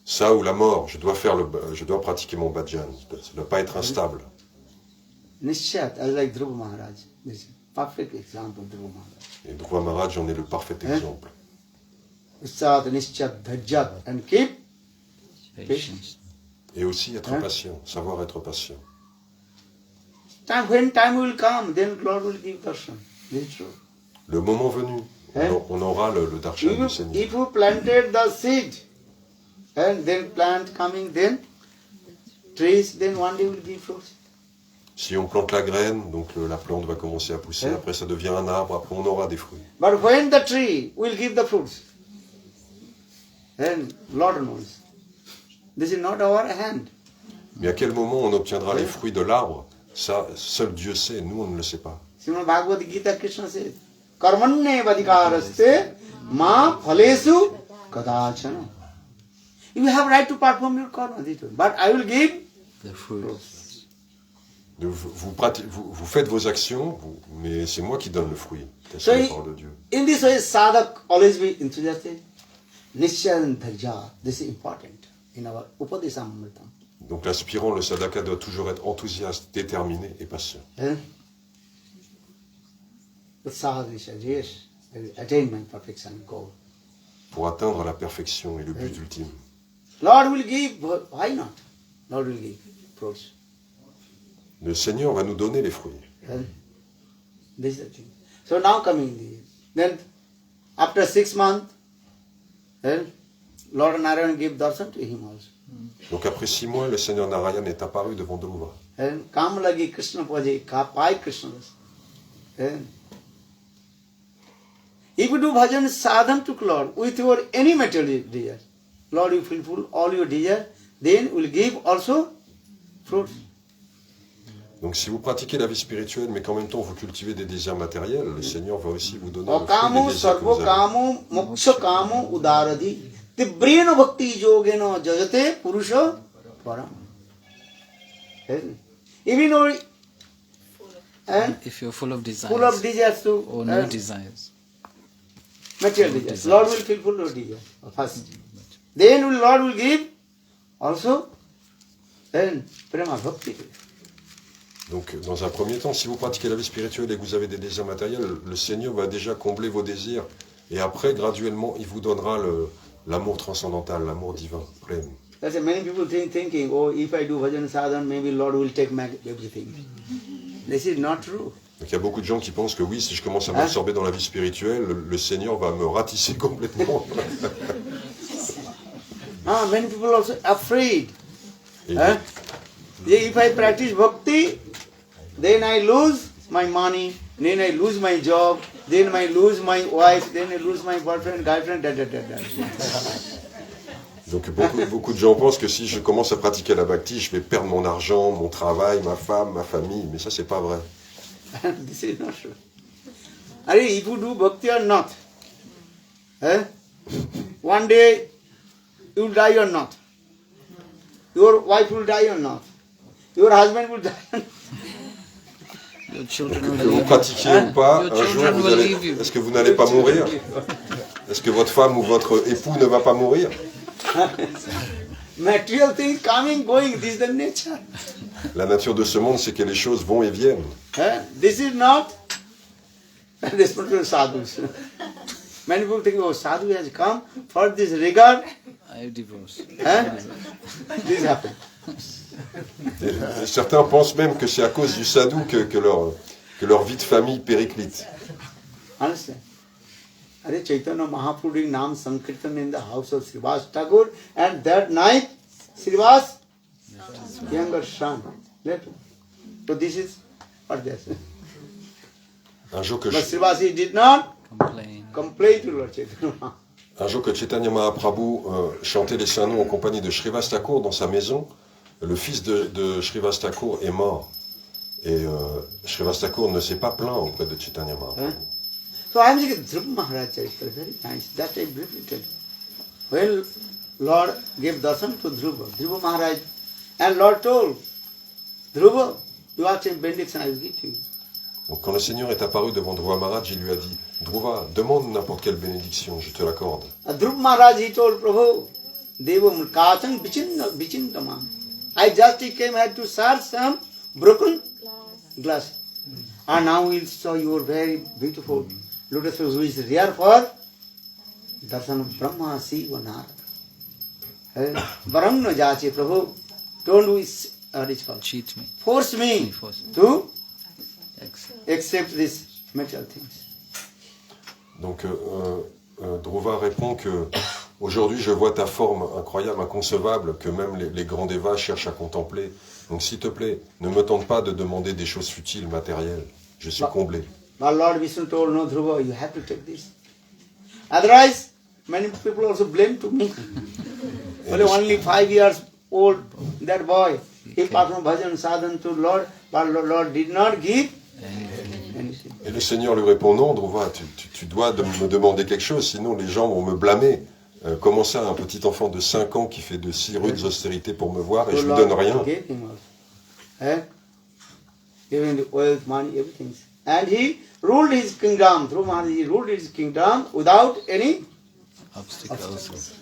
ça ou la mort. Je dois pratiquer mon bhajan. Ça ne doit pas être instable. Nischat, I like Dhruva Maharaj. This is a perfect example of Dhruva Maharaj. Et Dhruva Maharaj en est le parfait exemple. Utsat, Nischat, Dhajjat, and keep Patience. Et aussi être patient, savoir être patient. When time will come, then Lord will give darshan. This is true. Le moment venu, on aura le darshan du Seigneur. If you planted the seed, and then plant coming, then trees, then one day will give fruits. Si on plante la graine, donc la plante va commencer à pousser, après ça devient un arbre, après on aura des fruits. But when the tree will give the fruits, then Lord knows. This is not our hand. Mais à quel moment on obtiendra les fruits de l'arbre? Ça, seul Dieu sait, nous on ne le sait pas. Srimad Bhagavad Gita Krishna says, Karmanne vadikaraste ma phalesu kadachana. You have right to perform your karma, but I will give The fruit. Vous faites vos actions, mais c'est moi qui donne le fruit. So C'est la parole de Dieu. in this way, sadhak always be enthusiastic. Nishchay dharja, this is important in our Upadesamritam. Donc l'aspirant, le sadhaka doit toujours être enthousiaste, déterminé et patient. Utsaha Nishchay, yes, I will attain my perfection goal. Pour atteindre la perfection et le but ultime. Lord will give, why not? Lord will give fruits. Le Seigneur va nous donner les fruits. This is the thing. So now coming then after 6 months, then Lord Narayan gave darshan to him also. Donc après 6 mois, le Seigneur Narayan est apparu devant Dhruva. And kam lagi Krishna paje, pai Krishna. If you do bhajan sadhan to Lord with your any material desire, Lord will fulfill all your desire, then will give also fruits. Donc si vous pratiquez la vie spirituelle, mais qu'en même temps vous cultivez des désirs matériels, le Seigneur va aussi vous donner le fruit Okamo des désirs que vous sarvo avez. kamo moksha kamo udaradi tibrena bhakti yogena jajate purusha param. Even though If you're full of desires. full of desires to Or no desires. material desires, Lord will fulfill your desire first. Then Lord will give also then prema bhakti. Donc dans un premier temps, si vous pratiquez la vie spirituelle et que vous avez des désirs matériels, le Seigneur va déjà combler vos désirs. Et après, graduellement, il vous donnera l'amour transcendantal, l'amour divin, plein. That's why many people thinking, oh, if I do bhajan sadhan, maybe Lord will take everything. This is not true. Donc il y a beaucoup de gens qui pensent que oui, si je commence à m'absorber dans la vie spirituelle, le Seigneur va me ratisser complètement. Many people are also afraid. Et If I practice bhakti, then I lose my money, then I lose my job, then I lose my wife, then I lose my boyfriend, girlfriend, donc beaucoup de gens pensent que si je commence à pratiquer la bhakti, je vais perdre mon argent, mon travail, ma femme, ma famille. Mais ça, c'est pas vrai. This is not true. If you do bhakti or not, one day you will die or not. Your wife will die or not. Your husband will die or not. Your children will Que vous leave pratiquiez ou pas, Your un jour, children will leave you. est-ce que vous n'allez pas mourir? Est-ce que votre femme ou votre époux ne va pas mourir? Material things coming, going, this is the nature. La nature de ce monde, c'est que les choses vont et viennent. This is not responsible to sadhus. Many people think, oh, sadhu has come for this regard. I divorce. This happened. Et certains pensent même que c'est à cause du sadhu que leur vie de famille périclite. Understand? Are Chaitanya Mahaprabhu doing Nam Sankirtan in the house of Srivas Thakur, and that night Srivas younger son left. So this is what they say. Un jour que But Srivas he did not Complain. complain to Lord Chaitanya. Un jour que Chaitanya Mahaprabhu chantait les saints noms en compagnie de Srivas Thakur dans sa maison, le fils de Srivas Thakur est mort. Et Srivas-Thakur ne s'est pas plaint auprès de Chaitanya Mahaprabhu. Huh? So I am saying Dhruva Maharaj Charitra, very nice. That I briefly tell. When Lord gave darshan to Dhruva, Dhruva Maharaj, and Lord told, Dhruva, you ask him benediction, I will give to you. Donc quand le Seigneur est apparu devant Dhruva Maharaj, il lui a dit, Dhruva, demande n'importe quelle bénédiction, je te l'accorde. Dhruva Maharaj, he told Prabhu, Deva Mulkachang Vichintamam. I just came here to serve some broken glass. And now we saw your very beautiful lotus who is rare for darshan of Brahma, Shiva, Narada. Varam no jache, Prabhu, don't we, what is called? Cheat me. Force me Force me. to Excellent. accept these material things. Donc Dhruva répond que aujourd'hui je vois ta forme incroyable, inconcevable, que même les grands devas cherchent à contempler. Donc s'il te plaît, ne me tente pas de demander des choses futiles, matérielles. Je suis comblé. But Lord Vishnu told, no, Dhruva, you have to take this. Otherwise, many people also blame to me. Only 5 years old, that boy, he performed bhajan sadhan to Lord, but Lord did not give anything. Et le Seigneur lui répond, non, Dhruva, tu dois me demander quelque chose, sinon les gens vont me blâmer. Comment ça, un petit enfant de 5 ans qui fait de si rudes austérités pour me voir et je lui donne rien. Gave him also. Giving the wealth, money, everything. And he ruled his kingdom, through Maharaj, he ruled his kingdom without any Obstacles.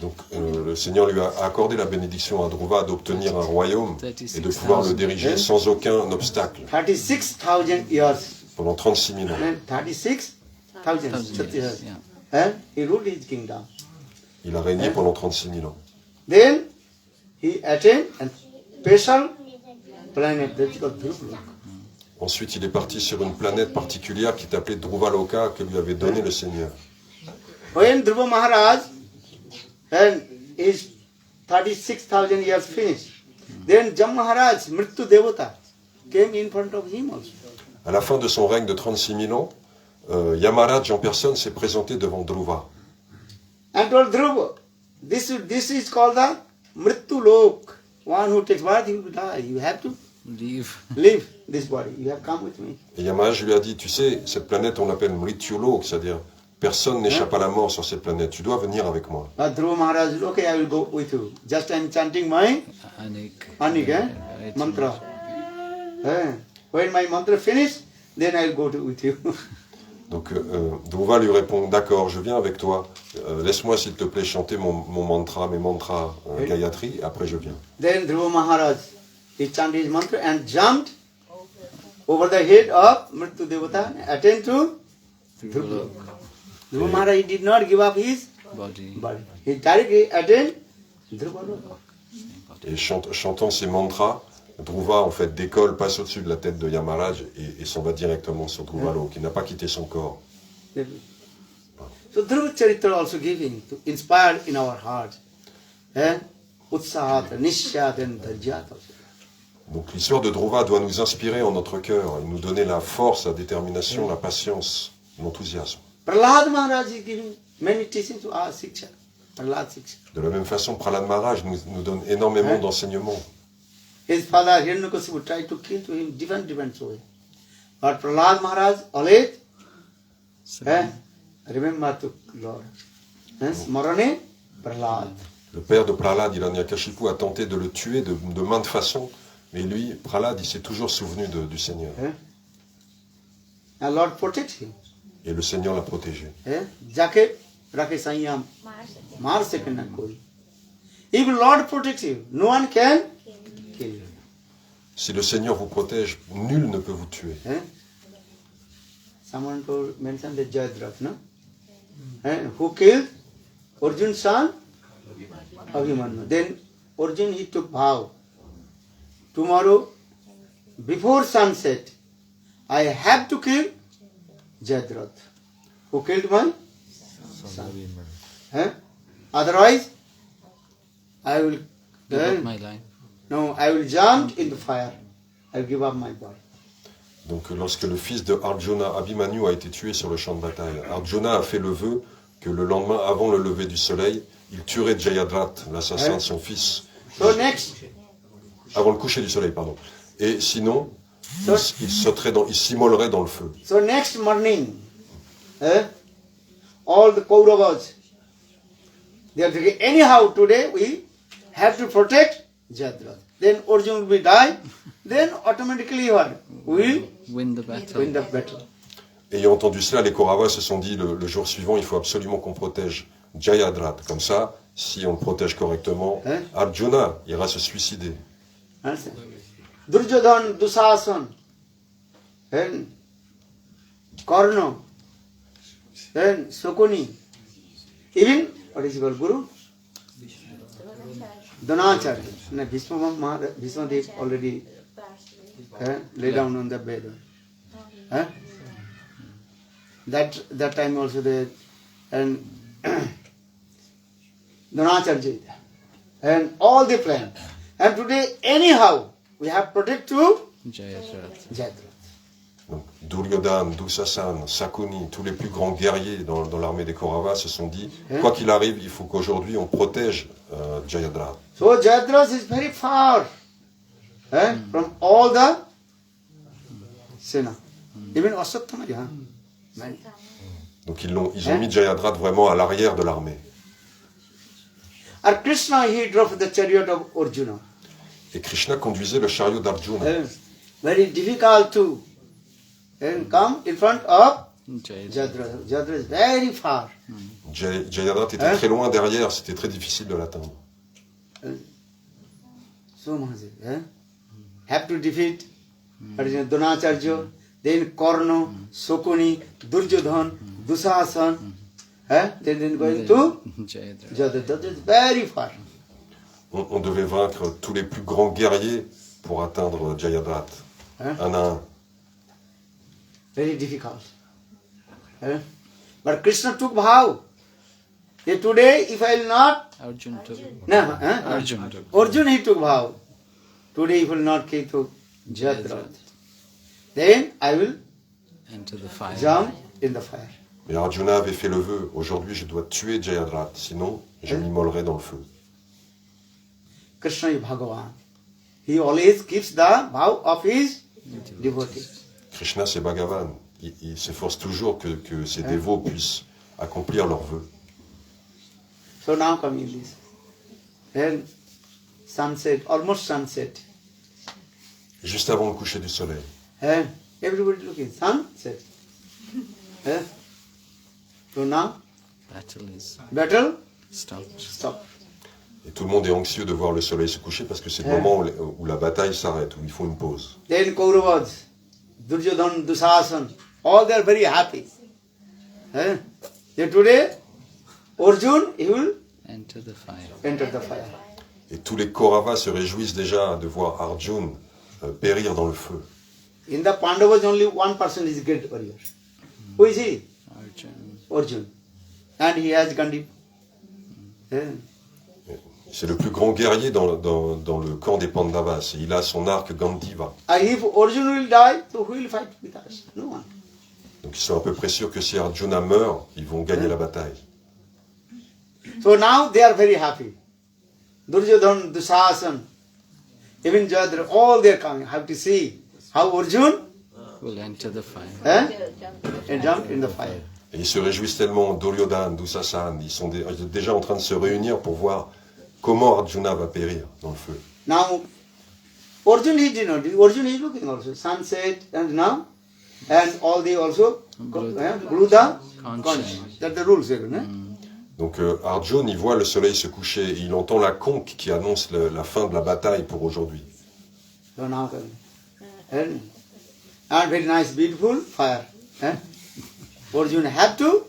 Donc le Seigneur lui a accordé la bénédiction à Dhruva d'obtenir un royaume et de pouvoir le diriger sans aucun obstacle 36,000 years. pendant 36 000 ans. 36,000 Yeah. And he ruled his kingdom. Il a régné pendant 36 000 ans. Then he attained a special planet that is called Dhruva. Ensuite, il est parti sur une planète particulière qui est appelée Dhruvaloka que lui avait donné le Seigneur. When Dhruva Maharaj and his 36,000 years finished, then Jam Maharaj, Mrityu Devata, came in front of him also. À la fin de son règne de 36 000 ans, Yamaraj en personne s'est présenté devant Dhruva. And told Dhruva, this is called the Mrityu Lok. One who takes birth, he will die. You have to Leave. leave this body. You have come with me. Et Yamaraj lui a dit, tu sais, cette planète on l'appelle Mrityulok, c'est-à-dire personne n'échappe à la mort sur cette planète, tu dois venir avec moi. Dhruva Maharaj said, okay, I will go with you. Just I am chanting my Anik, mantra. When my mantra finish, then I will go with you. Donc Dhruva lui répond, d'accord, je viens avec toi, laisse-moi s'il te plaît chanter mon mantra, mes mantras Gayatri, et après je viens. Then Dhruva Maharaj, he chanted his mantra and jumped over the head of Mrityu Devata, attained to Dhruva. Dhruva Maharaj, he did not give up his Body. body. He directly attained Dhruva Loka. Et chantant ces mantras, Dhruva en fait décolle, passe au-dessus de la tête de Yamaraj et s'en va directement sur Dhruvaloka, qui n'a pas quitté son corps. So Dhruva Charitra also giving to inspire in our heart. Utsahat, Nishyat and Dharjat also. Donc l'histoire de Dhruva doit nous inspirer en notre cœur et nous donner la force, la détermination, la patience, l'enthousiasme. Prahlad Maharaj is giving many teachings to our Siksha. Prahlad Siksha. De la même façon, Prahlad Maharaj nous donne énormément d'enseignements. His father Hiranyakasipu tried to kill to him different ways. But Prahlad Maharaj always remember to Lord. Smarane Prahlad. Le père de Prahlad, Hiranyakashipu, a tenté de le tuer de maintes façons, mais lui, Prahlad, il s'est toujours souvenu du Seigneur. And Lord protect him. Et le Seigneur l'a protégé. Jake Rakhe Sanyam Mar Sekana Koi. If Lord protects you, no one can kill you. Si le Seigneur vous protège, nul ne peut vous tuer. Someone mentioned the Jayadratha, no? Who killed Arjun's son? Abhimanyu. Then Arjun, he took vow. Tomorrow, before sunset, I have to kill Jayadratha, who killed my son. Otherwise, I will Give up my life. no, I will jump in the fire. I will give up my body. Donc lorsque le fils de Arjuna, Abhimanyu, a été tué sur le champ de bataille, Arjuna a fait le vœu que le lendemain, avant le lever du soleil, il tuerait Jayadratha, l'assassin de son fils, So next, avant le coucher du soleil, pardon. Et sinon, il sauterait il s'immolerait dans le feu. So next morning, all the Kauravas, they are thinking, anyhow today we have to protect Jayadratha. Then Arjuna will die, then automatically what? We Win the will battle. win the battle. Ayant entendu cela, les Kauravas se sont dit le jour suivant, il faut absolument qu'on protège Jayadratha. Comme ça, si on le protège correctement, Hein? Arjuna ira se suicider. Understand? Duryodhan, Dusasan, and Karna, and Sukuni, even, what is it called, Guru? Dronacharya. No, Bhishma Dev already lay down on the bed. That time also there, and Dronacharya, and all the plan. And today, anyhow, we have protect to Jayadratha. Jayadratha. Donc, Duryodhana, Dusasan, Sakuni, tous les plus grands guerriers dans l'armée des Kauravas se sont dit, quoi qu'il arrive, il faut qu'aujourd'hui on protège Jayadratha. So Jayadratha is very far from all the Sena. Even Aswatthama. Right? Donc ils ont mis Jayadratha vraiment à l'arrière de l'armée. And Krishna, he drove the chariot of Arjuna. Et Krishna conduisait le chariot d'Arjuna. Very difficult to come in front of Jayadratha. Jayadratha. Jayadratha is very far. Jayadratha était très loin derrière, c'était très difficile de l'atteindre. So much. Have to defeat Dronacharya, then Karna, Sukuni, Duryodhan, Dusasan, then going to Jayadratha. Jayadratha. That is very far. On devait vaincre tous les plus grands guerriers pour atteindre Jayadratha. Un à un. Very difficult. But Krishna took vow. That today, if I will not, Arjun took. no, Arjun took. Arjuna he took vow. Today, if I will not kill to Jayadratha, then I will Enter the fire. jump in the fire. Et Arjuna avait fait le vœu, aujourd'hui je dois tuer Jayadratha, sinon je m'immolerai dans le feu. Krishna is Bhagavan. He always keeps the vow of his devotee. Krishna c'est Bhagavan, il s'efforce toujours que ses dévots puissent accomplir leurs vœux. So now coming this. Then sunset, almost sunset. Juste avant le coucher du soleil. Everybody looking, sunset. So now, Battle is battle stopped. stop. Et tout le monde est anxieux de voir le soleil se coucher parce que c'est le moment où la bataille s'arrête, où ils font une pause. Then Kauravas, Duryodhan, Dusasan, all they are very happy. Then today, Arjuna, he will Enter the fire. enter the fire. Et tous les Kauravas se réjouissent déjà de voir Arjuna périr dans le feu. In the Pandavas, only one person is great warrior. Who is he? Arjun. Arjuna. And he has Gandhi. C'est le plus grand guerrier dans le camp des Pandavas. Et il a son arc Gandiva. And if Arjuna will die, so who will fight with us? No one. Donc ils sont à peu près sûrs que si Arjuna meurt, ils vont gagner la bataille. So now they are very happy. Duryodhan, Dusasan, even Jayadratha, all they are coming. Have to see how Arjuna Will enter the fire. and jump in the fire. Et ils se réjouissent tellement, Duryodhana, Dusasan, ils sont déjà en train de se réunir pour voir comment Arjuna va périr dans le feu. Now, Arjuna he did not. Arjuna is looking also. Sunset and now, and all they also blew the conch. That's the rules. Donc Arjuna, il voit le soleil se coucher et il entend la conque qui annonce la fin de la bataille pour aujourd'hui. So now, and very nice, beautiful fire. Arjuna have to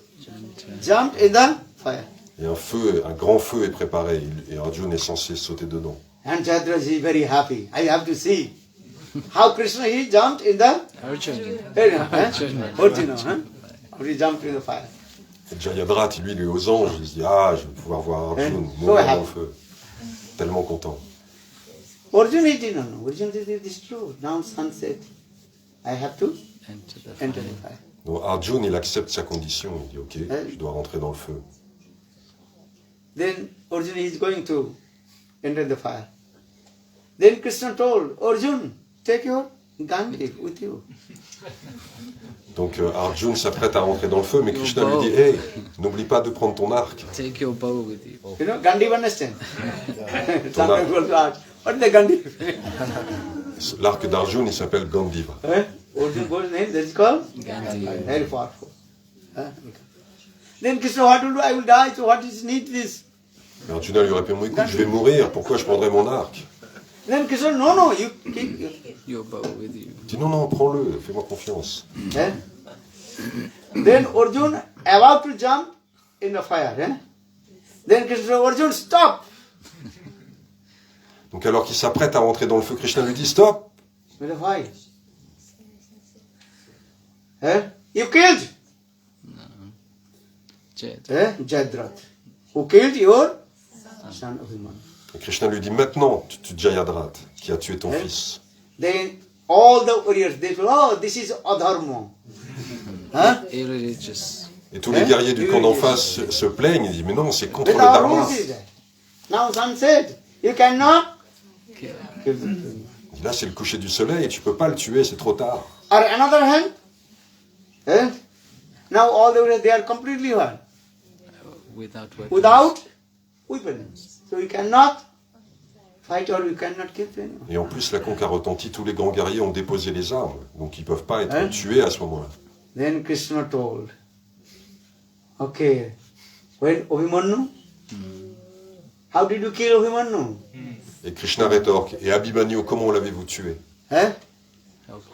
jump in the fire. Et un grand feu est préparé et Arjuna est censé sauter dedans. And Jayadratha is very happy. I have to see how Krishna he jumped in the Arjun. Arjuna. How he jumped in the fire. Et Jayadratha, lui, il est aux anges, il se dit, ah, je vais pouvoir voir Arjuna mourir dans le feu. Tellement content. Arjuna he did not know. Arjuna said, this is true. Now sunset. I have to Enter the enter fire. the fire. Donc Arjuna, il accepte sa condition, il dit, ok, je dois rentrer dans le feu. Then Arjuna is going to enter the fire. Then Krishna told, Arjuna, take your Gandhi with you. Donc Arjun s'apprête à rentrer dans le feu, mais Krishna lui dit, hey, n'oublie pas de prendre ton arc. Take your bow with you. You know, Gandhi understand? Some people will ask, what is the Gandhi? L'arc d'Arjun, il s'appelle Gandiva. What's the name? That is called? Gandhi. Very powerful. Then Krishna, what will do? I will die, so what is need this? Et Arjuna lui répond, écoute, je vais mourir, pourquoi je prendrais mon arc? Then Krishna, no, you keep. Your bow with you. Il dit, non, non, prends-le, fais-moi confiance. Then Arjuna about to jump in the fire. Then Krishna, Arjuna, stop. Donc alors qu'il s'apprête à rentrer dans le feu, Krishna lui dit, stop. But why? You killed Jed. Jayadratha, who killed your son Abhimanyu. Et Krishna lui dit, maintenant, tu Jayadratha, qui a tué ton fils. Then all the warriors, they feel, oh, this is adharma. Irreligious. Et tous les guerriers du camp d'en face se plaignent, ils disent, mais non, c'est contre But le our dharma. rules is that. Now sun said, you cannot Kill. kill the enemy. Il dit, là, c'est le coucher du soleil, et tu peux pas le tuer, c'est trop tard. Or another hand, now all the warriors, they are completely what? Without weapons. Without weapons. So you cannot fight or you cannot kill anyone. Et en plus, la conque a retenti, tous les grands guerriers ont déposé les armes, donc ils peuvent pas être tués à ce moment-là. Then Krishna told, okay, when Abhimanyu, how did you kill Abhimanyu? Et Krishna rétorque, et Abhimanyu, comment l'avez-vous tué?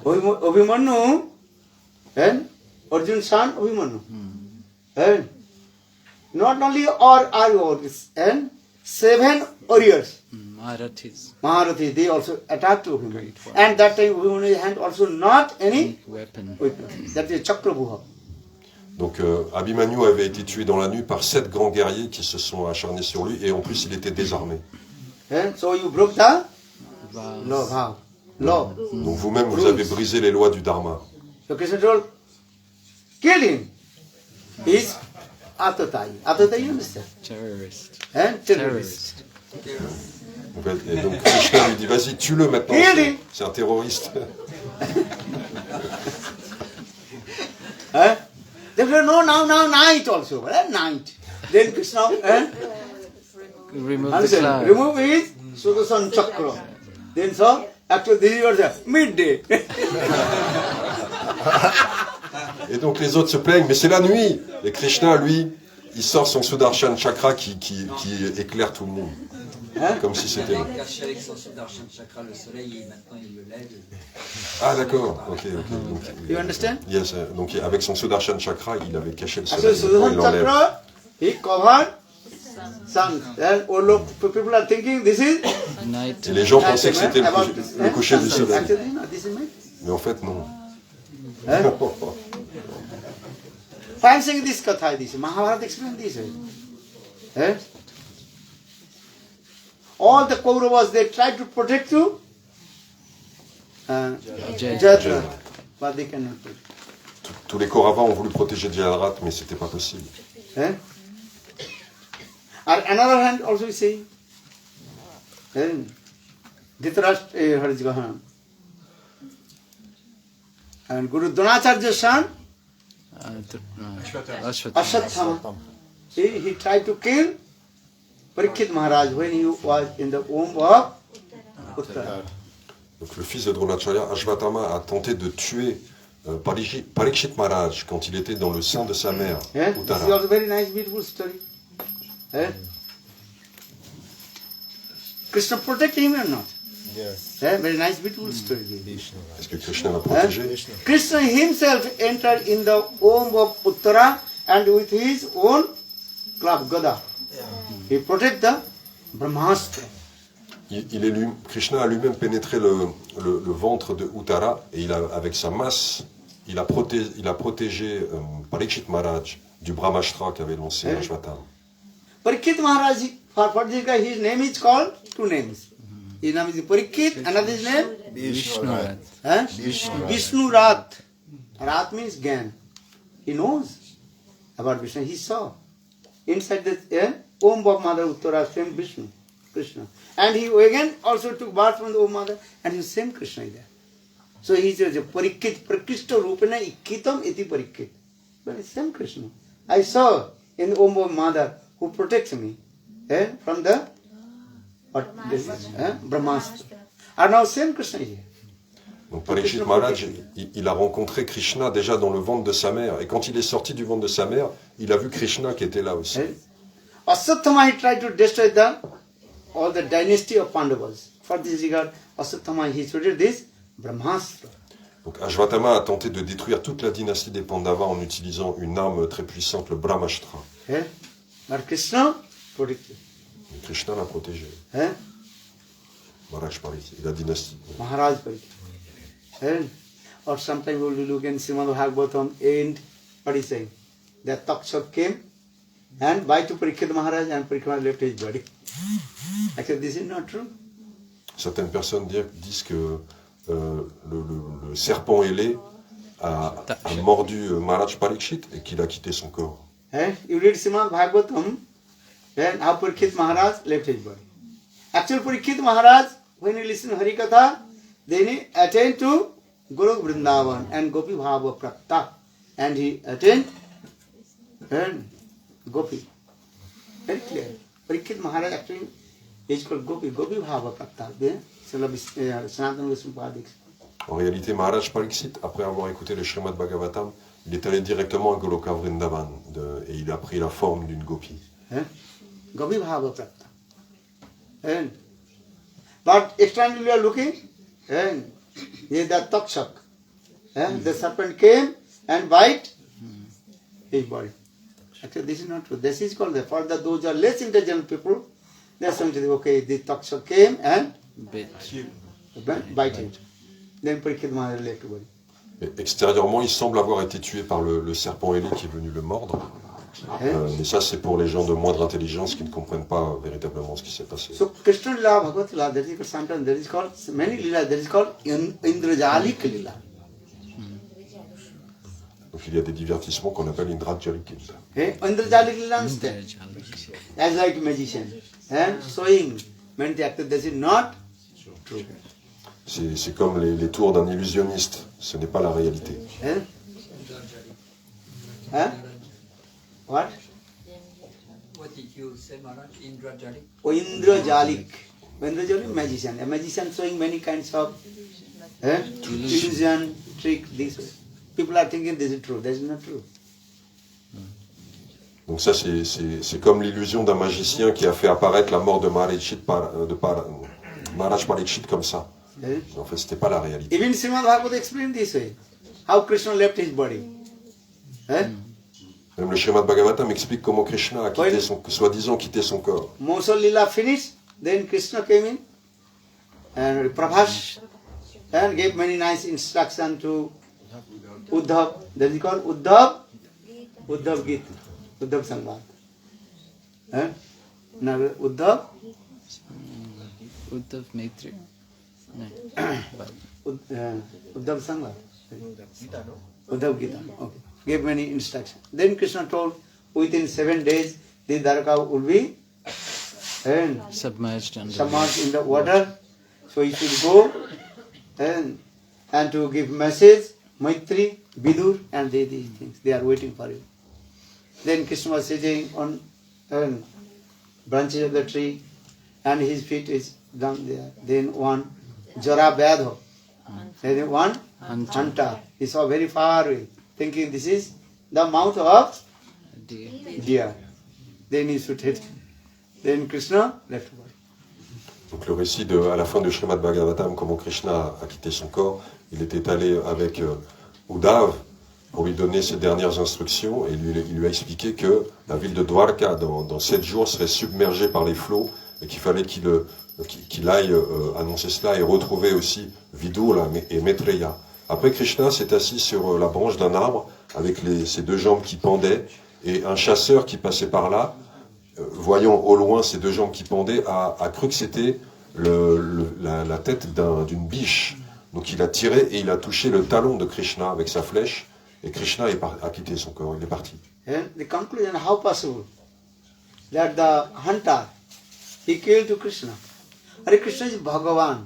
Abhimanyu, Arjun's son Abhimanyu. Not only are yours, and 7 warriors, Marathis. Maharathi, they also attacked to Abhimanyu. And that time Abhimanyu had also not any Weapon. weapon. That is Chakrabuha. Donc Abhimanyu avait été tué dans la nuit par 7 grands guerriers qui se sont acharnés sur lui, et en plus il était désarmé. So you broke the Vows. law. How? Law. Donc vous-même, vous avez brisé les lois du dharma. So Krishna told, kill him. He's Atatai. Atatai, you understand? Terrorist. Terrorist. Et donc Krishna lui dit, vas-y, tue-le maintenant, c'est un terroriste. They said, no, now night also. Night. Then Krishna Remove the cloud. remove his Sudarshan Chakra. Then so, after this was midday. Et donc les autres se plaignent, mais c'est la nuit. Et Krishna, lui, il sort son Sudarshan Chakra qui éclaire tout le monde. Comme si c'était... Il avait caché avec son Sudarshan Chakra le soleil et maintenant il le lève. Ah d'accord, ok. Donc, You understand? yes, donc avec son Sudarshan Chakra, il avait caché le After soleil. Maintenant, il Sudarshan l'enlève. Chakra, he covered sun. Then all people are thinking this is Night. Et les gens pensaient que c'était about le coucher du soleil. Actually, no, this is night. Mais en fait, non. I'm saying this katha, this Mahabharata explained this way. All the Kauravas, they tried to protect you, Jayadratha, but they cannot protect. Tous les Kauravas ont voulu protéger Jayadratha, mais c'était pas possible. On another hand, also we say, Dhritarashtra, Harjgahan, and Guru Dronacharya's son, Ashwatthama. Ashwatthama, he tried to kill Parikshit Maharaj when he was in the womb of Uttara. Donc le fils de Dronacharya, Ashwatthama, a tenté de tuer Parikshit Maharaj quand il était dans le sein de sa mère, This is Uttara. also very nice, beautiful story. Krishna protect him or not? Yes. Very nice, beautiful story. Est-ce que Krishna l'a protégé? Krishna himself entered in the womb of Uttara and with his own club, Gada. He protect the Brahmastra. Krishna a lui-même pénétré le ventre de Uttara et avec sa masse, il a protégé Parikshit Maharaj du Brahmastra qu'avait lancé Ashwatthama. Parikshit Maharaj, for this guy, his name is called 2 names. His name is Parikshit, another his name? Vishnu Rath. Rath means Gyan. He knows about Vishnu, he saw. Inside the womb of Mother Uttara, same Vishnu, Krishna. And he again also took birth from the womb mother, and he same Krishna is there. So he says, Parikit Prakishta Rupana Ikkitam iti Parikit. But it's same Krishna. I saw in the womb of mother who protects me from the Brahmastra. And now same Krishna is here. Donc Parikshit Maharaj, il a rencontré Krishna déjà dans le ventre de sa mère. Et quand il est sorti du ventre de sa mère, il a vu Krishna qui était là aussi. Asatthama, he tried to destroy all the dynasty of Pandavas. For this regard, Asatthama, he studied this Brahmastra. Donc Ashvatthama a tenté de détruire toute la dynastie des Pandavas en utilisant une arme très puissante, le Brahmastra. But Krishna protected. Et Krishna l'a protégé. Maharaj Parikshit, la dynastie. Maharaj Parikshit. Or sometimes we will look in Srimad Bhagavatam and what is saying? That Takshak came and by to Parikshit Maharaj and Parikshit Maharaj left his body. Actually, this is not true. Certaines personnes disent que le serpent ailé a mordu Maharaj Parikshit et qu'il a quitté son corps. You read Srimad Bhagavatam, then how Parikshit Maharaj left his body. Actually, Parikshit Maharaj, when he listened to Harikatha, then he attained to Guru Vrindavan and Gopi Bhava Prakta. And he attained Gopi. Very clear. Parikshit Maharaj actually is called Gopi, Gopi Bhava Prakta. Sanatana Goswami. En réalité, Maharaj Parikshit, après avoir écouté le Srimad Bhagavatam, il est allé directement à Goloka Vrindavan et il a pris la forme d'une gopi. Gopi Bhava Prakta. But externally we are looking, the Takshak. The serpent came and bite his body. Actually, this is not true. This is called, for those who are less intelligent people, they are saying, okay, the Takshak came and bite him. Then Parikshit Maharaj left the body. Extérieurement, il semble avoir été tué par le serpent ailé qui est venu le mordre. Mais ça, c'est pour les gens de moindre intelligence qui ne comprennent pas véritablement ce qui s'est passé. So, Krishna Lila, Bhagavad Lila, that is called, sometimes that is called, many Lila, that is called Indrajalik Lila. Donc il y a des divertissements qu'on appelle Indrajalik. Indrajalik Lila, understand? As like magician. And showing many actors, this is not true. C'est comme les tours d'un illusionniste. Ce n'est pas la réalité. What? What did you say, Maharaj? Indrajalik? Oh, Indrajalik. Indrajalik, magician. A magician showing many kinds of illusion, trick, this way. People are thinking this is true. That is not true. Donc ça, c'est comme l'illusion d'un magicien qui a fait apparaître la mort de Maharaj Parikshit comme ça. En fait, c'était pas la réalité. Even Srimad Bhagavatam explained this way. How Krishna left his body. Même le Srimad Bhagavatam explique comment Krishna a quitté soi-disant quitté son corps. Mosal Lila finished, then Krishna came in and Prabhas and gave many nice instructions to Uddhav. That is called Uddhav Gita, Uddhav Sangvat. Now Uddhav Maitri. Uddhav Sangvat. Uddhav Gita. Okay. Gave many instructions. Then Krishna told, within 7 days, the Dwarka will be Submerged in the water. So you should go and to give message, Maitri, Vidur, and these things. They are waiting for you. Then Krishna was sitting on branches of the tree, and his feet is down there. Then one Jara Vyadho, then one Hanta. He saw very far away, thinking this is the mouth of deer. Then he shooted. Then Krishna left the body. Donc le récit à la fin de Srimad Bhagavatam, comment Krishna a quitté son corps, il était allé avec Uddhav pour lui donner ses dernières instructions et il lui a expliqué que la ville de Dwarka, dans 7 jours, serait submergée par les flots et qu'il fallait qu'il aille annoncer cela et retrouver aussi Vidur et Maitreya. Après, Krishna s'est assis sur la branche d'un arbre avec ses 2 jambes qui pendaient et un chasseur qui passait par là, voyant au loin ces 2 jambes qui pendaient, a cru que c'était la tête d'une biche. Donc il a tiré et il a touché le talon de Krishna avec sa flèche et Krishna a quitté son corps, il est parti. And the conclusion, how possible that the hunter, he killed to Krishna. Hare Krishna is Bhagavan.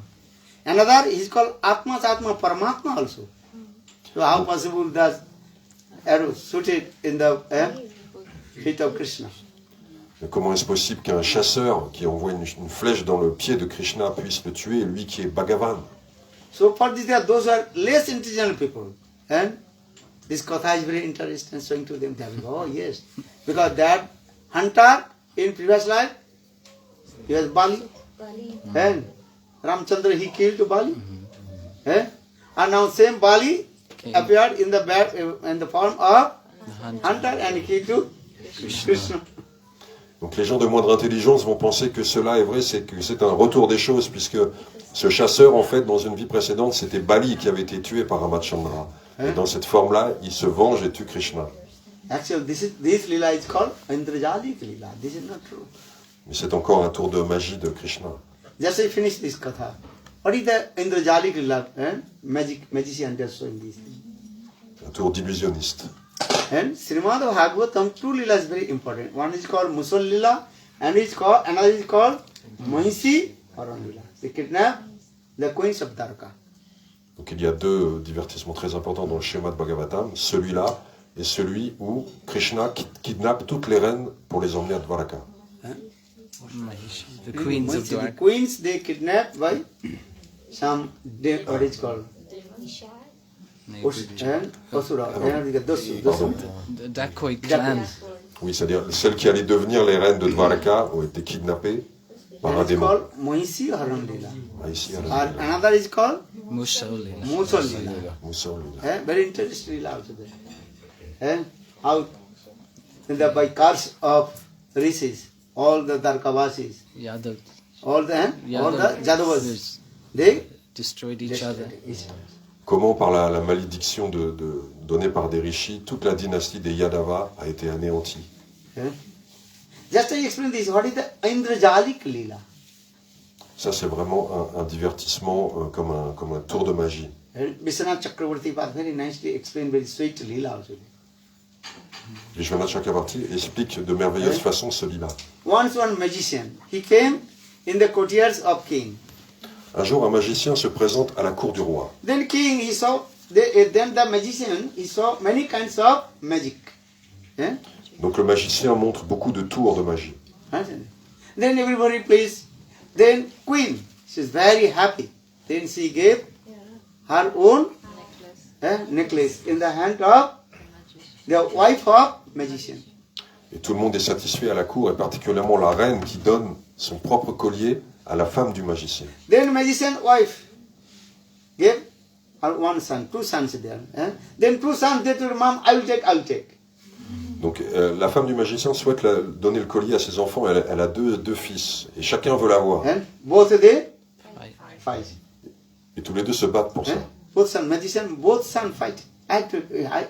Another is called Atma's Atma, Paramatma also. So how possible does arrow shoot it in the feet of Krishna? Mais comment est-ce possible qu'un chasseur qui envoie une flèche dans le pied de Krishna puisse le tuer, lui qui est Bhagavan? So for this, those are less intelligent people. And this katha is very interesting, showing to them, oh yes, because that hunter in previous life, he was Bali. And Ramchandra, he killed Bali. And now same Bali appeared in the form of hunter and he killed Krishna. Donc les gens de moindre intelligence vont penser que cela est vrai, c'est que c'est un retour des choses, puisque ce chasseur, en fait, dans une vie précédente, c'était Bali qui avait été tué par Ramachandra. Et dans cette forme-là, il se venge et tue Krishna. Actually, this lila is called Indrajalik lila. This is not true. Mais c'est encore un tour de magie de Krishna. Just I finish this katha. What is the Indrajalik lila? Magician just showing this. Un tour d'illusionniste. And Srimad Bhagavatam, two lila is very important. One is called Musal lila, and another is called Mahisi Haran lila. They kidnap the queens of Dwarka. Donc il y a deux divertissements très importants dans le schéma de Bhagavatam, celui-là et celui où Krishna kidnappe toutes les reines pour les emmener à Dwaraka. The queens of The Dwarka. queens they kidnapped by some what is called Asura. The Dacoit clan. Oui, c'est-à-dire celles qui allaient devenir les reines de Dwaraka ont été kidnappées par un It's démon. called Mahisi Haran lila. Ah, ici, Or another is called Musolila. Musal lila. Very interesting lila also there. And how by curse of rishis, all the Dwarkavasis, Yadav. all the Jadavas, they Destroyed each other. destroyed each other. Comment, par la malédiction donnée par des rishis, toute la dynastie des Yadava a été anéantie. Just I explain this. What is the Indrajalik lila? Ça, c'est vraiment un divertissement comme un tour de magie. Vishwanath Chakravarti very nicely explained very sweet lila also. Vishwanath Chakravarti explique de merveilleuse façon ce lila. Once one magician, he came in the courtiers of king. Un jour, un magicien se présente à la cour du roi. Then king, he saw, then the magician, he saw many kinds of magic. Donc le magicien montre beaucoup de tours de magie. Then everybody plays. Then queen, she's very happy. Then she gave her own necklace in the hand of the wife of magician. Et tout le monde est satisfait à la cour, et particulièrement la reine qui donne son propre collier à la femme du magicien. Then magician wife gave her one son, two sons there. Then two sons, they told mom, I will take. Donc la femme du magicien souhaite donner le collier à ses enfants, elle a deux fils, et chacun veut l'avoir. And both they fight. Et tous les deux se battent pour ça. Both sons, magician, both sons fight. I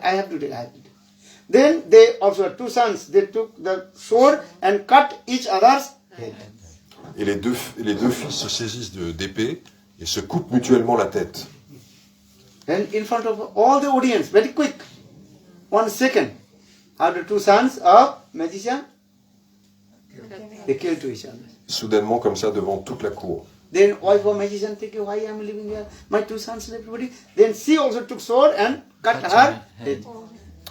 have to take. Then they also, two sons, they took the sword and cut each other's head. Et les deux fils se saisissent d'épée et se coupent mutuellement la tête. And in front of all the audience, very quick, 1 second, after two sons of magician, they kill to each other. Soudainement, comme ça, devant toute la cour. Then wife of magician thinking, why I am living here? My two sons and everybody. Then she also took sword and cut her head.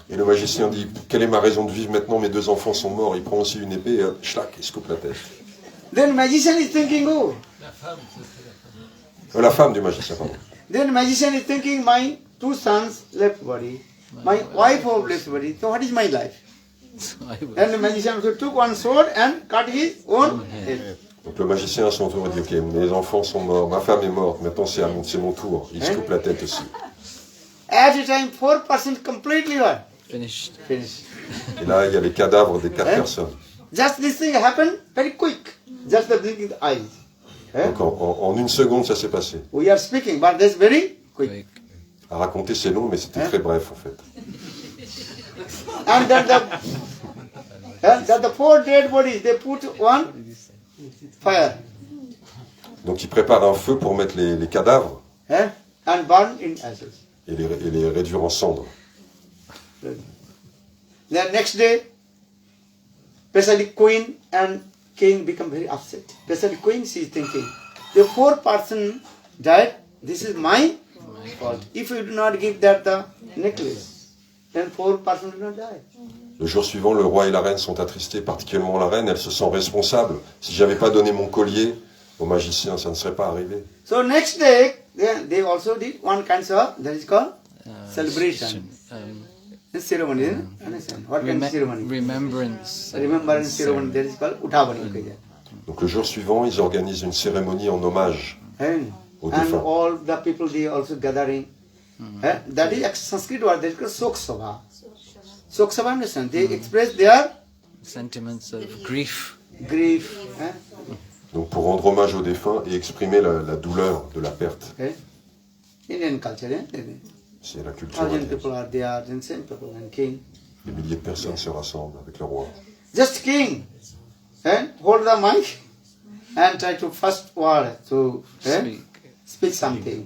Et le magicien dit, quelle est ma raison de vivre maintenant? Mes deux enfants sont morts. Il prend aussi une épée et schlac, il se coupe la tête. Then magician is thinking, oh. La femme du magicien, pardon. Then magician is thinking, my two sons left body, my wife of left body. So what is my life? And the magician also took one sword and cut his own head. Donc le magicien à son tour dit, ok, mes enfants sont morts, ma femme est morte, maintenant c'est mon tour. Il se coupe la tête aussi. At a time, 4% completely what? Finished. Finished. Et là, il y a les cadavres des 4 personnes. Just this thing happened very quick. Just the blinking of the eyes. Donc en une seconde, ça s'est passé. We are speaking, but that's very quick. À raconter, c'est long, mais c'était très bref en fait. And that the 4 dead bodies, they put one fire. Donc ils préparent un feu pour mettre les cadavres And burn in ashes. et les réduire en cendres. The next day, especially queen and king become very upset. Especially queen, she is thinking, the 4 person died, this is my fault. If you do not give that the necklace, then 4 persons will not die. Le jour suivant, le roi et la reine sont attristés, particulièrement la reine, elle se sent responsable. Si j'avais pas donné mon collier au magicien, ça ne serait pas arrivé. So next day, they also did one kind of, that is called celebration. This ceremony, understand? What kind of ceremony? Remembrance. Remembrance ceremony, that is called Uthavani. Donc le jour suivant, ils organisent une cérémonie en hommage aux And défunts. all the people, they also gathering. That is Sanskrit word, that is called Sok Sabha. Sok Sabha, understand? They express their Sentiments of grief. grief. Donc pour rendre hommage aux défunts et exprimer la douleur de la perte. Indian culture, C'est la culture 1,000 indienne. people are there, then same people, and king. Des milliers de personnes se rassemblent avec le roi. Just king, hold the mic and try to first word to speak something.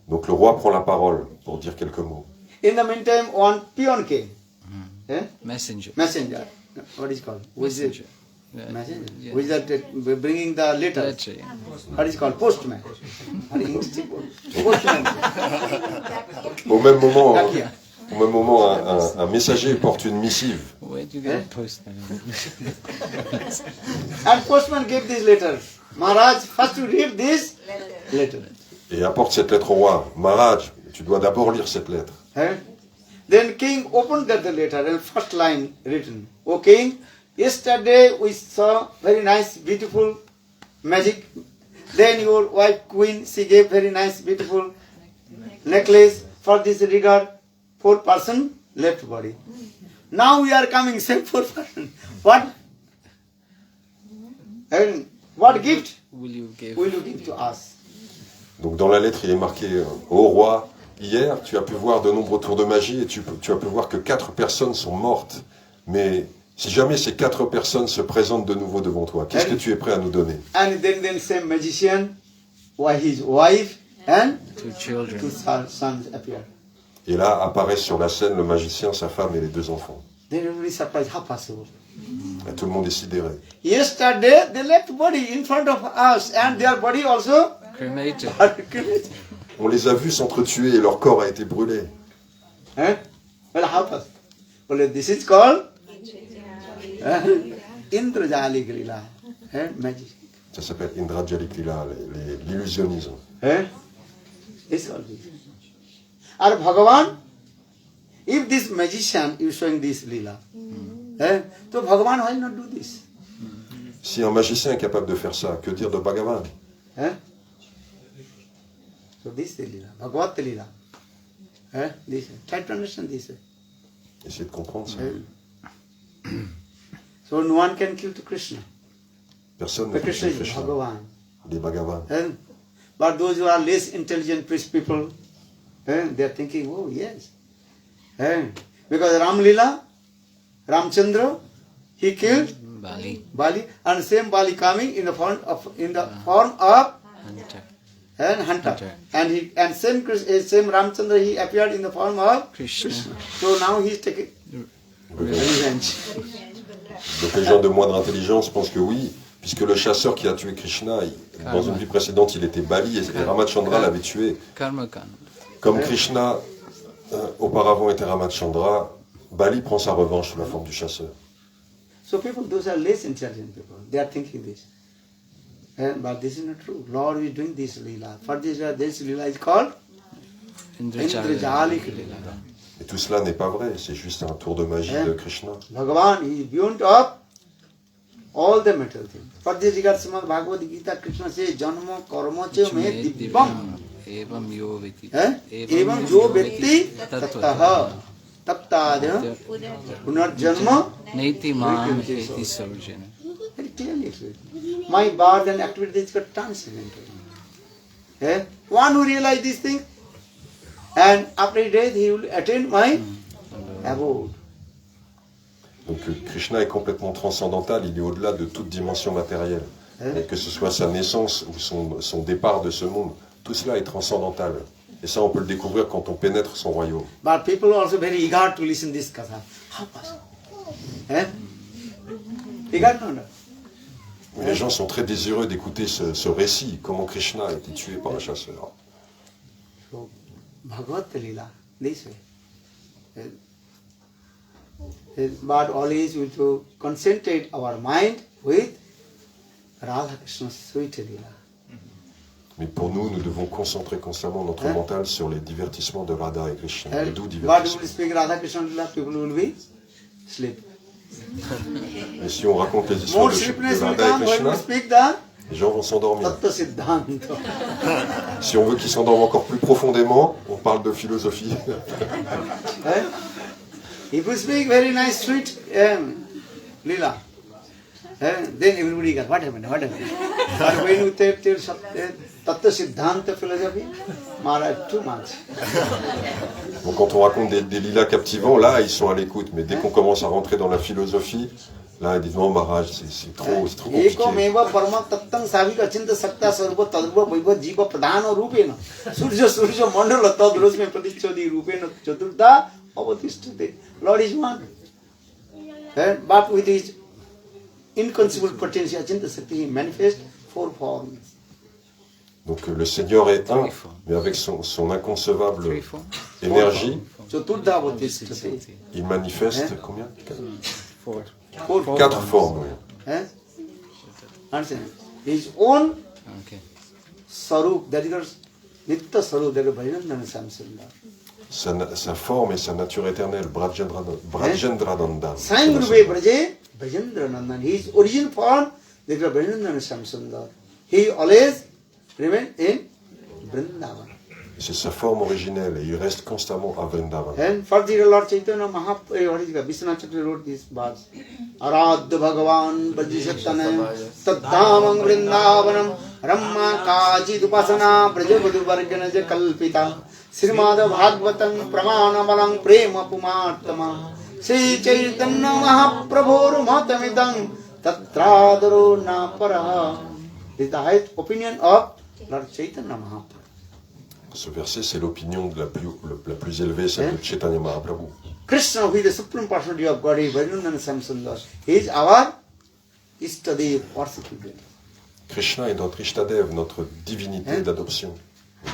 Donc le roi prend la parole pour dire quelques mots. In the meantime, one peon came. Messenger. Messenger. What is called? Who is it? Messenger. Yeah. Messenger. Yeah. Who is that bringing the letter? Letter, yeah. What is called? Postman. What is English? Postman. Au même moment, Dakia. un messager porte une missive. Where do you get a postman? And postman gave this letter. Maharaj, first you read this letter. Et apporte cette lettre au roi. Maharaj, tu dois d'abord lire cette lettre. Then king opened the letter and first line written. O king, yesterday we saw very nice, beautiful magic. Then your wife queen, she gave very nice, beautiful necklace. For this regard, 4 person left body. Now we are coming, same 4 person. What? And what gift Will you give? will you give to us? Donc dans la lettre, il est marqué au roi, hier, tu as pu voir de nombreux tours de magie et tu as pu voir que 4 personnes sont mortes. Mais si jamais ces 4 personnes se présentent de nouveau devant toi, qu'est-ce que tu es prêt à nous donner? And then same magician, his wife and 2 children. 2 sons appeared. Et là apparaissent sur la scène le magicien, sa femme et les 2 enfants. Then everybody surprised, how possible? Et tout le monde est sidéré. Yesterday they left body in front of us and their body also Cremated. are cremated. On les a vus s'entretuer et leur corps a été brûlé. Well, how possible? Well, this is called Indrajalik Lila, magic. Ça s'appelle Indrajalik Lila, l'illusionnisme. It's all this. Or Bhagavan, if this magician is showing this Lila, so Bhagavan why not do this? Si un magicien est capable de faire ça, que dire de Bhagavan? So this is Lila, Bhagavat Lila. This, try to understand this. Essayez de comprendre ça. So no one can kill to Krishna. Personne ne But peut Krishna tuer is Krishna. Bhagavan. Il est Bhagavan. But those who are less intelligent people, they are thinking, oh yes. Because Ram Lila, Ramchandra, he killed Bali. Bali, and same Bali coming in the form of Hunter. Hunter. And same Ramchandra, he appeared in the form of Krishna. So now he is taking revenge. Donc les gens de moindre intelligence pensent que oui, puisque le chasseur qui a tué Krishna, dans une vie précédente, il était Bali et Ramachandra l'avait tué. Karma Kand. Comme Krishna auparavant était Ramachandra, Bali prend sa revanche sous la forme du chasseur. So people, those are less intelligent people, they are thinking this. But this is not true. Lord is doing this Leela. For this Leela is called Indrajalik Leela. Et tout cela n'est pas vrai, c'est juste un tour de magie de Krishna. Bhagavan is beyond of all the material things. For this regard, Srimad Bhagavad Gita, Krishna says, Janma karma cha me divyam. Evam yo veti. Evam jo vetti tattaha. Taptadya punarjanma. Naiti mam eti sarjan. Very clearly explained. My birth and activities got transcendental. One who realize this thing, and after his death he will attain my abode. Donc Krishna est complètement transcendantal, il est au-delà de toute dimension matérielle. Et que ce soit sa naissance ou son départ de ce monde, tout cela est transcendantal. Et ça, on peut le découvrir quand on pénètre son royaume. But people are also very eager to listen this katha. How possible? Eager to know. Les gens sont très désireux d'écouter ce récit, comment Krishna a été tué par un chasseur. So, Bhagavad Lila, this way. But always we to concentrate our mind with Radha Krishna's sweet Lila. Mais pour nous, nous devons concentrer constamment notre mental sur les divertissements de Radha et Krishna, les doux But divertissements. we speak Radha Krishna Lila, people will be sleep. Et si on raconte les histoires More de sleepiness will Radha et come when Krishna, we speak the les gens vont s'endormir. Tattva Siddhanta. Si on veut qu'ils s'endorment encore plus profondément, on parle de philosophie. Eh? If you speak very nice, sweet Lila, then everybody goes, what happened? What happened? But when you take Tattva Siddhanta philosophy, Maharaj, too much. Donc quand on raconte des lilas captivants, là, ils sont à l'écoute. Mais dès qu'on commence à rentrer dans la philosophie, là, ils disent non, Maharaj, c'est trop compliqué. Eko meva parma tattang savika chinta sakta sarva tadruva vaiva jiva pradhana rupena surya mandala tadrosme pratichodi rupena chaturtha avatisthate. Lord is one. But with his inconceivable potential chinta sakti, he manifests four forms. Donc le Seigneur est un, mais avec son inconcevable énergie, Chaturtha avatisthate. il manifeste combien? Four. Quatre formes. Oui. Understand? His own Okay. sarup, that is Nitya Sarup, that is Bhajanandana Samsundar. Sa forme et sa nature éternelle, Brajendrananda. Sangruve Braje, Bhajendra Nandan. His origin form, that is Bhajanandana Samsundar. He always remains in Vrindavan. C'est sa forme originelle et il reste constamment à Vrindavan. And further Lord Chaitanya Mahaprabhu, Vishwanath Chakravarti wrote this verse. Aradya Bhagavan Bhajishatana Taddhamam Vrindavanam Ramma Kajid Upasana Brajavadu Varganaja Kalpita Srimad Bhagavatam Pramana Balang Prema Pumartama Sri Chaitanya Mahaprabhu Matamidam Tatradaro Naparaha. This is the highest opinion of Lord Chaitanya Mahaprabhu. Ce verset, c'est l'opinion la plus élevée, celle de Chaitanya Mahaprabhu. Krishna, who is the supreme personality of Godhead, Bhajanandana Samsundar, he is our Ishtadev, worshipable. Krishna est notre Ishtadev, notre divinité d'adoption,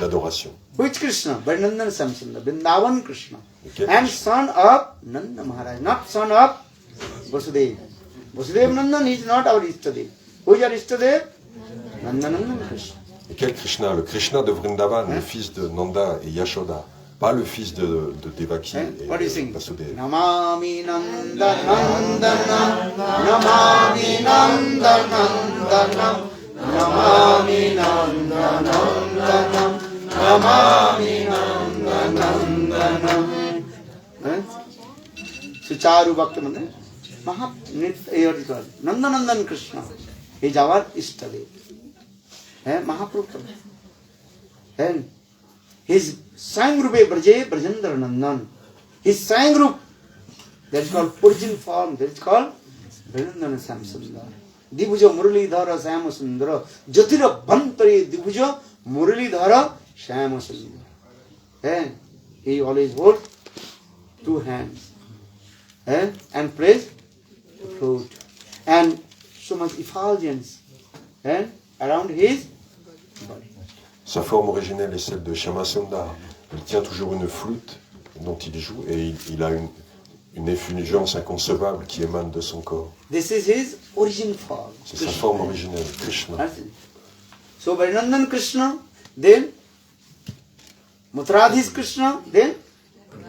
d'adoration. Which Krishna? Bhajanandana Samsundar, Vrindavan Krishna. Okay. And son of Nanda Maharaj, not son of Vasudev. Vasudev Nandan is not our Ishtadev. Who is our Ishtadev? Nandanandan Krishna. Et quel Krishna? Le Krishna de Vrindavan, le fils de Nanda et Yashoda, pas le fils de Devaki What do you et sing? Vasudeva. Namami Nanda Nandana, Namami Nanda Nandana, Namami Nanda Nandana, Namami Nanda Nandana. Sucharu Bhakta Mandir, Mahaprabhu, Nandanandan Krishna is our Ishtadev. Mahaprabhu. And his Sangrupe Braje Brajendra Nandan. His Sangrup, that is called origin form, that is called Brajendra Samsundar. Dibuja Muralidhara Samasundara. Jatira Bantari Dibuja Muralidhara Samasundara. And he always holds two hands. And plays the flute. And so much effulgence around his body. Sa forme originelle est celle de Shyamasundar. Il tient toujours une flûte dont il joue et il a une effulgence inconcevable qui émane de son corps. This is his origin form. C'est sa forme originelle, Krishna. That's it. So Bhajanandan Krishna, then Mathuradhish Krishna, then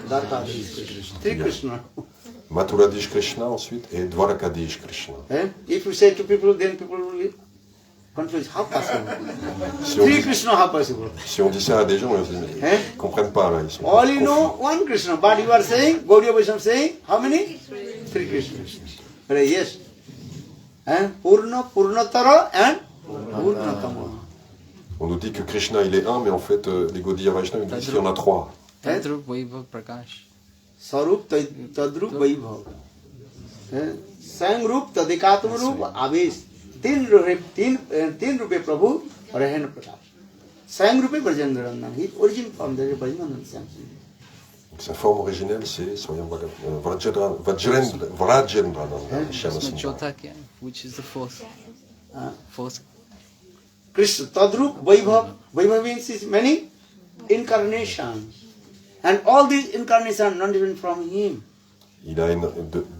Dwarkadhish Krishna. Three Krishna. Mathuradish Krishna ensuite et Dwarakadish Krishna. If you say to people, then people will be confused. How possible? Three Krishna, how possible? Si on dit ça à des gens, ils ne comprennent pas là. Ils sont All you know, one Krishna. But you are saying, Gaudiya Vaishnava saying, how many? Three Krishna. But yes. Purna, Purnatara and Purnatama. On nous dit que Krishna il est un, mais en fait les Gaudiya Vaishnava ils disent qu'il y en a trois. Tadrup Vaibhav Prakash. Sarup Tadrup Vaibhav. Sangrup Tadikatam Rup Aves. तीन रूपे प्रभु रहन प्रकाश स्वयं रूपे ब्रजेंद्र नंदन ही origin form that Brajendra Nandan. Sa forme originelle c'est Vrajendra Nandan. Chota kya? Which is the fourth? Fourth. Krishna, Tadrup, Vaibhav. Vaibhav means is many incarnations. And all these incarnations are not even from him. Il a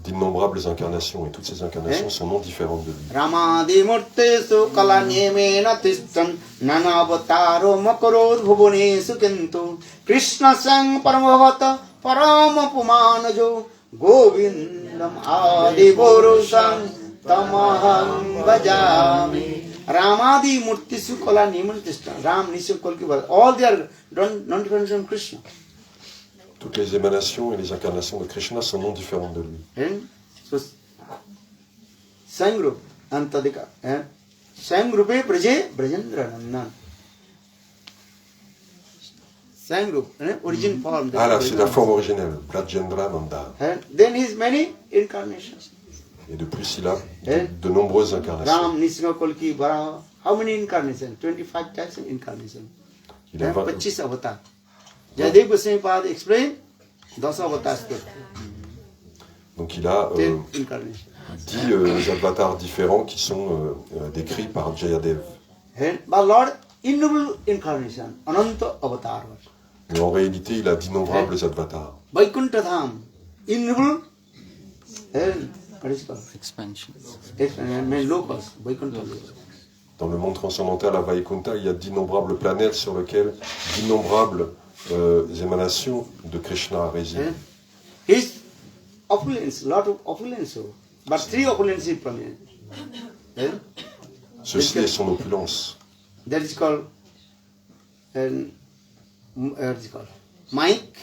d'innombrables incarnations et toutes ces incarnations sont non différentes de lui. Ramadi Murtesu Kalanyemena Tistan Nanavataro Makarod Bhuvanesu Kintu Krishna Sang Paramavata Paramapumanajo Govindam Adi Borusam Tamaham Bhajami. Ramadi Murtesu Kalanyemena Tistan Ram Nishu Kolki. All they are non different from Krishna. Toutes les émanations et les incarnations de Krishna sont non différentes de lui. And so Sangrup Antadika and Sangrupe Braje Brajendra Nandan. Sangrup, origin form. Ah là, c'est la forme originelle, Brajendra Nanda. And then his many incarnations. Et de plus, il a de nombreuses incarnations. Ram Nishinga Kolki Varaha. How many incarnations? 25 types of incarnations. Il a 25 avatars. Jayadev Goswami Pad explain 10 avatars. Donc il a 10 incarnations. 10 avatars différents qui sont décrits par Jayadev. And but Lord, innumerable incarnation, Ananta avatar. Mais en réalité, il a d'innombrables avatars. Vaikuntha Dham, innumerable and what is it called? Expansions. And locals, Vaikuntha locals. Dans le monde transcendantal à Vaikuntha, il y a d'innombrables planètes sur lesquelles d'innombrables émanations de Krishna résident. His opulence, lot of opulence, but 3 opulence is prominent. Ceci est son opulence. That is called, Mike,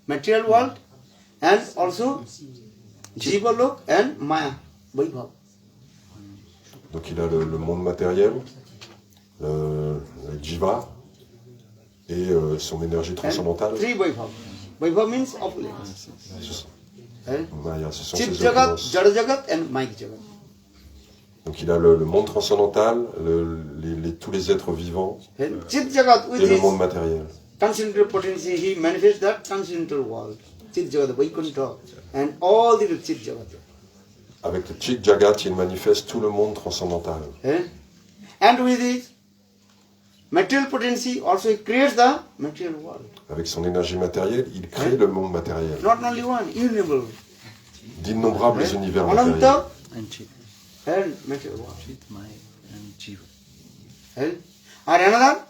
material world, and also Jiva Lok and Maya, Vaibhav. Donc il a le monde matériel, le Jiva et son énergie transcendantale. 3 Vaibhav. Vaibhav means opulence. Maya, ce sont Chit ses Jagat, opulences. Jada Jagat and Mike Jagat. Donc il a le monde transcendantal, tous les êtres vivants And Chit Jagat with et le his monde matériel. transcendental potency, he manifests that transcendental world. Chit Jagat, Vaikuntha, and all the Chit Jagat. Avec le Chit Jagat, il manifeste tout le monde transcendantal. And with his material potency, also he creates the material world. Avec son énergie matérielle, il crée le monde matériel. Not only one, innumerable. D'innombrables univers matériels. Ananta And Chit, and material world. Chit, Maya, and Jiva. And another,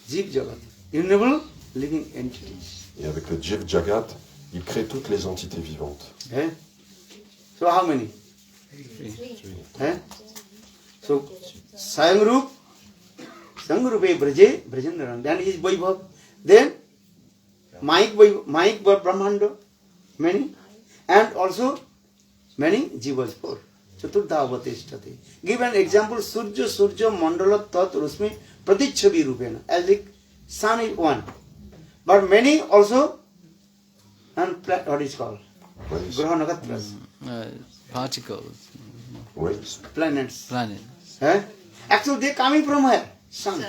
Jeev Jagat, innumerable living entities. Et avec le Jiv Jagat, il crée toutes les entités vivantes. So how many? 3. So Sangrup, Sangrupe Braje, Brajendran, then his Vaibhav. Then Mike Brahmanda, many, and also many Jivas 4. Chaturdha Avateshtate. Give an example, Surja Mandala Tat Rusmi Pratichavi Rupena, as the sun is one. But many also, and what is called? Graha Nagatras. Particles, Oui. Planets. planets. Actually, they coming from where? Sun.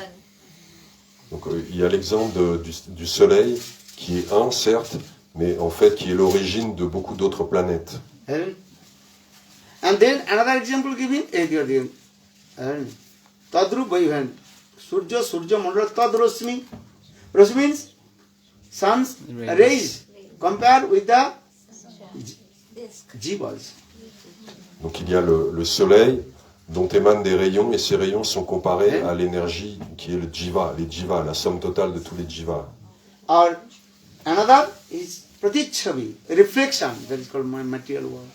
Donc il y a l'exemple du Soleil qui est un, certes, mais en fait qui est l'origine de beaucoup d'autres planètes. And then another example given, Tadru Vaibhav. Surja Mandala Tad Rosmi. Rosmi means sun's rays compared with the Jivas. Donc il y a le Soleil dont émanent des rayons et ces rayons sont comparés à l'énergie qui est le Jiva, les Jivas, la somme totale de tous les Jivas. Or another is Pratichavi, reflection, that is called my material world.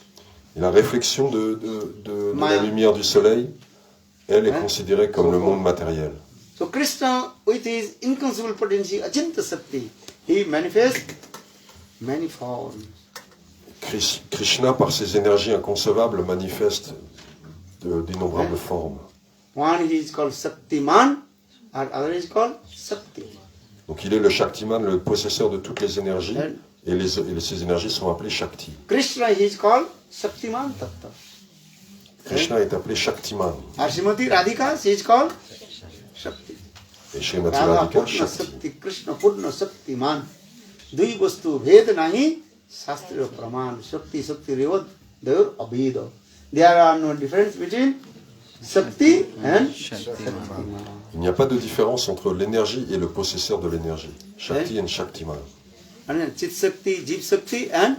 Et la réflexion de la lumière du Soleil, elle est considérée comme le monde matériel. So Krishna, with his inconceivable potency, Ajanta Sakti, he manifests many forms. Krishna, par ses énergies inconcevables, manifeste d'innombrables formes. One is called Saktiman, and other is called Sakti. Donc il est le Shaktiman, le possesseur de toutes les énergies, et ces énergies sont appelées Shakti. Krishna is called Saktiman Tattva. Krishna est appelé Shaktiman. And Srimati Radhika, she is called Shakti. Et Srimati Radha Radhika, Purna Shakti. Sakti, Krishna Purna Saktiman. Dui vastu bhed nahi, Shastra Praman, Shakti Revad, Devar Abheda. There are no difference between Shakti and Shaktiman. Shaktiman. Il n'y a pas de différence entre l'énergie et le possesseur de l'énergie. Shakti and Shaktiman. And Chit Shakti, Jeev Shakti and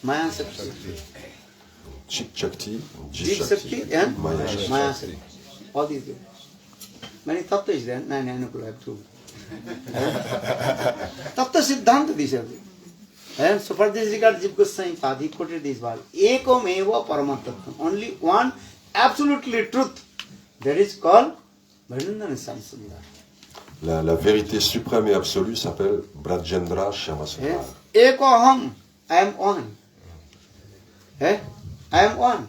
Maya Shakti. Chit Shakti, Jeev Jeev Shakti Shakti, and Maya Shakti. Maya Shakti. All these. Many tattva is there. Nine have two. Tattva Siddhanta these are. And so for this regard, Jiva Goswami Pad, he quoted this word. Ekom eva paramatatvam. Only one absolutely truth. That is called Bhajanana Samsundar. La vérité suprême et absolue s'appelle Brajendra Shyamasundar. Eko aham. I am one. I am one.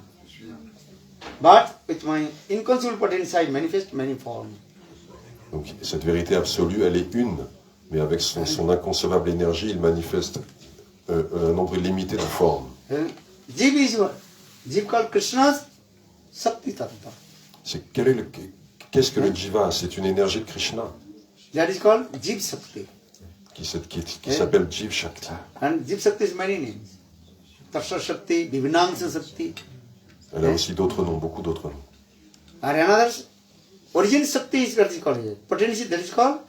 But with my inconceivable potential, I manifest many forms. Donc cette vérité absolue, elle est une, mais avec son inconcevable énergie, il manifeste un nombre illimité de formes. Jiva is what? Jiva called Krishna's Sakti Tattva. Qu'est-ce que le Jiva? C'est une énergie de Krishna That is called Jiva Sakti. qui s'appelle Jiv Shakti. And Jiva Sakti is many names. Tarsha Shakti, Divinangsa Sakti. Elle a aussi d'autres noms, beaucoup d'autres noms. And another origin Sakti is what is called here. Potency that is called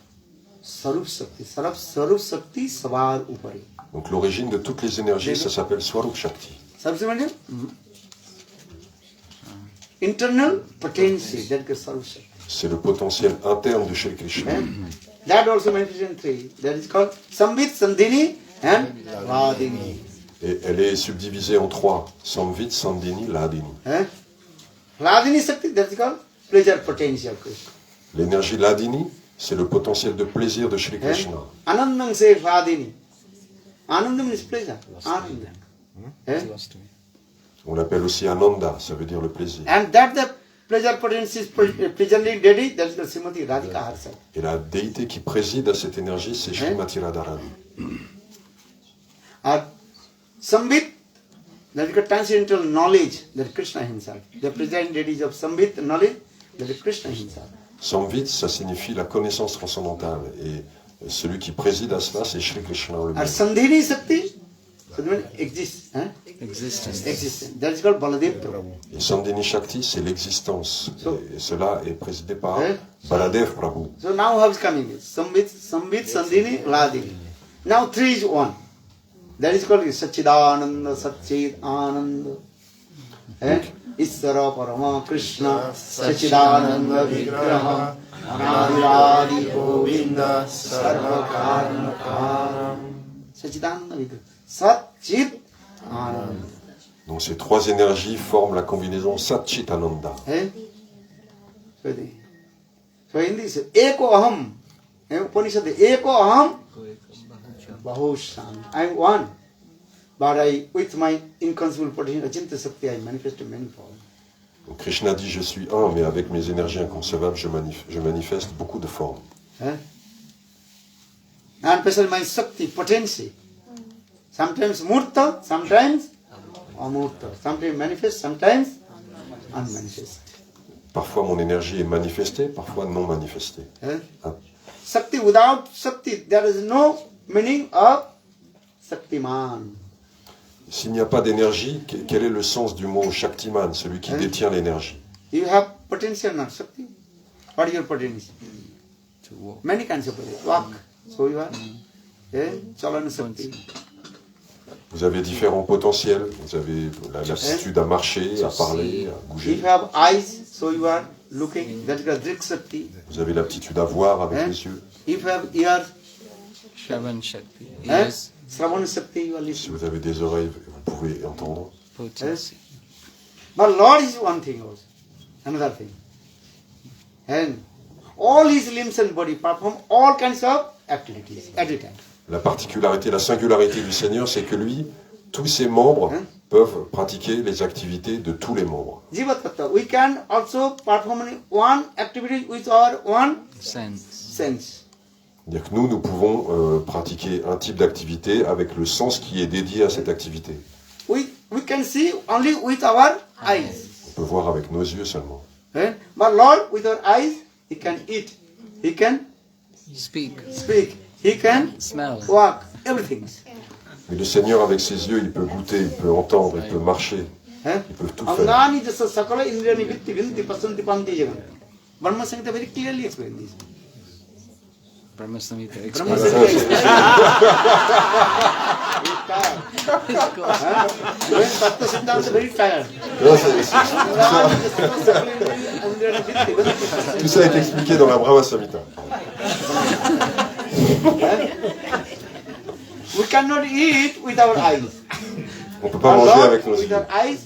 Sarup Sakti. Sarup Sakti Savar Upari. Donc l'origine de toutes les énergies, ça s'appelle Swarup Shakti. Sarup Sakti? Internal potency, that is Sarup Sakti. C'est le potentiel interne de Shri Krishna. That also manifested in three. That is called Sambit, Sandhini and Radhini. Et elle est subdivisée en trois. Samvit, Sandhini, Ladini. Radhini Sakti, that is called pleasure potential Krishna. L'énergie Ladini, c'est le potentiel de plaisir de Shri Krishna. Anandam says Radhini. Anandam is pleasure. Ananda. On l'appelle aussi Ananda, ça veut dire le plaisir. And that the pleasure potential is presently daddy, that is the Srimati Radhika herself. Et la déité qui préside à cette énergie, c'est Srimati Radharani. And Sambit, that is the transcendental knowledge, that is Krishna himself. The present daddy of Sambit knowledge, that is Krishna himself. Samvit, ça signifie la connaissance transcendantale. Et celui qui préside à cela, c'est Shri Krishna And lui-même. Sandhini Sakti, Sandhini exists. Existence. Existence. That is called Baladev Prabhu. Et Sandhini Shakti, c'est l'existence. Et cela est présidé par Hein? Baladev Prabhu. So now how is coming this? Sambit, Sandhini, Ladini. Now three is one. That is called Satchidananda, Satchid Ananda. Isvara Parama Krishna, Satchidananda Vigraha, Anadiradi Govinda, Sarva Karana Karam. Satchidananda Vigraha. Satchid Ananda. Donc ces trois énergies forment la combinaison Satchitananda. So in this Eko Aham, Upanishad, Eko Aham, Bahushan. I am one. But with my inconceivable potential, Ajinta Sakti, I manifest in many forms. Donc Krishna dit je suis un, mais avec mes énergies inconcevables, je manifeste beaucoup de formes. And especially my Sakti, potency. Sometimes Murta, sometimes Amurta. Sometimes manifest, sometimes unmanifest. Parfois mon énergie est manifestée, parfois non manifestée. Sakti, without Sakti, there is no meaning of Saktiman. S'il n'y a pas d'énergie, quel est le sens du mot Shaktiman, celui qui détient l'énergie? You have potential, not Sakti. What is your potential? To walk. Many kinds of potential. Walk. So you are. Chalana Sakti. Vous avez différents potentiels, vous avez l'aptitude à marcher, à parler, à bouger. If you have eyes, so you are looking. That is the Drik Sakti. Vous avez l'aptitude à voir avec les yeux. If you have ears, Shravan Shakti. Yes. Sravana Sakti, you are Si listening. vous avez des oreilles, vous pouvez entendre. Potency. But Lord is one thing also. Another thing. And all his limbs and body perform all kinds of activities at a time. La particularité, la singularité du Seigneur, c'est que lui, tous ses membres peuvent pratiquer les activités de tous les membres. Jiva Tattva. We can also perform one activity with our one Sense. sense. C'est-à-dire que nous pouvons pratiquer un type d'activité avec le sens qui est dédié à cette activité. We can see only with our eyes. On peut voir avec nos yeux seulement. But Lord, with our eyes, He can eat. He can Speak. speak. He can Smell. walk. Everything. Mais le Seigneur, avec ses yeux, il peut goûter, il peut entendre, il peut marcher. Ils peuvent tout faire. Angani jasa sakala indriyani vitti vinti pasanti panti jagan. Brahma Samhita very clearly explained this. Brahma Samhita Brahma explains. Samhita explained. When Bhakta Siddhanta is very tired. Non, tout ça est expliqué dans la Brahma Samhita. We cannot eat with our eyes. On ne peut pas Our manger Lord, avec nos with yeux. our eyes,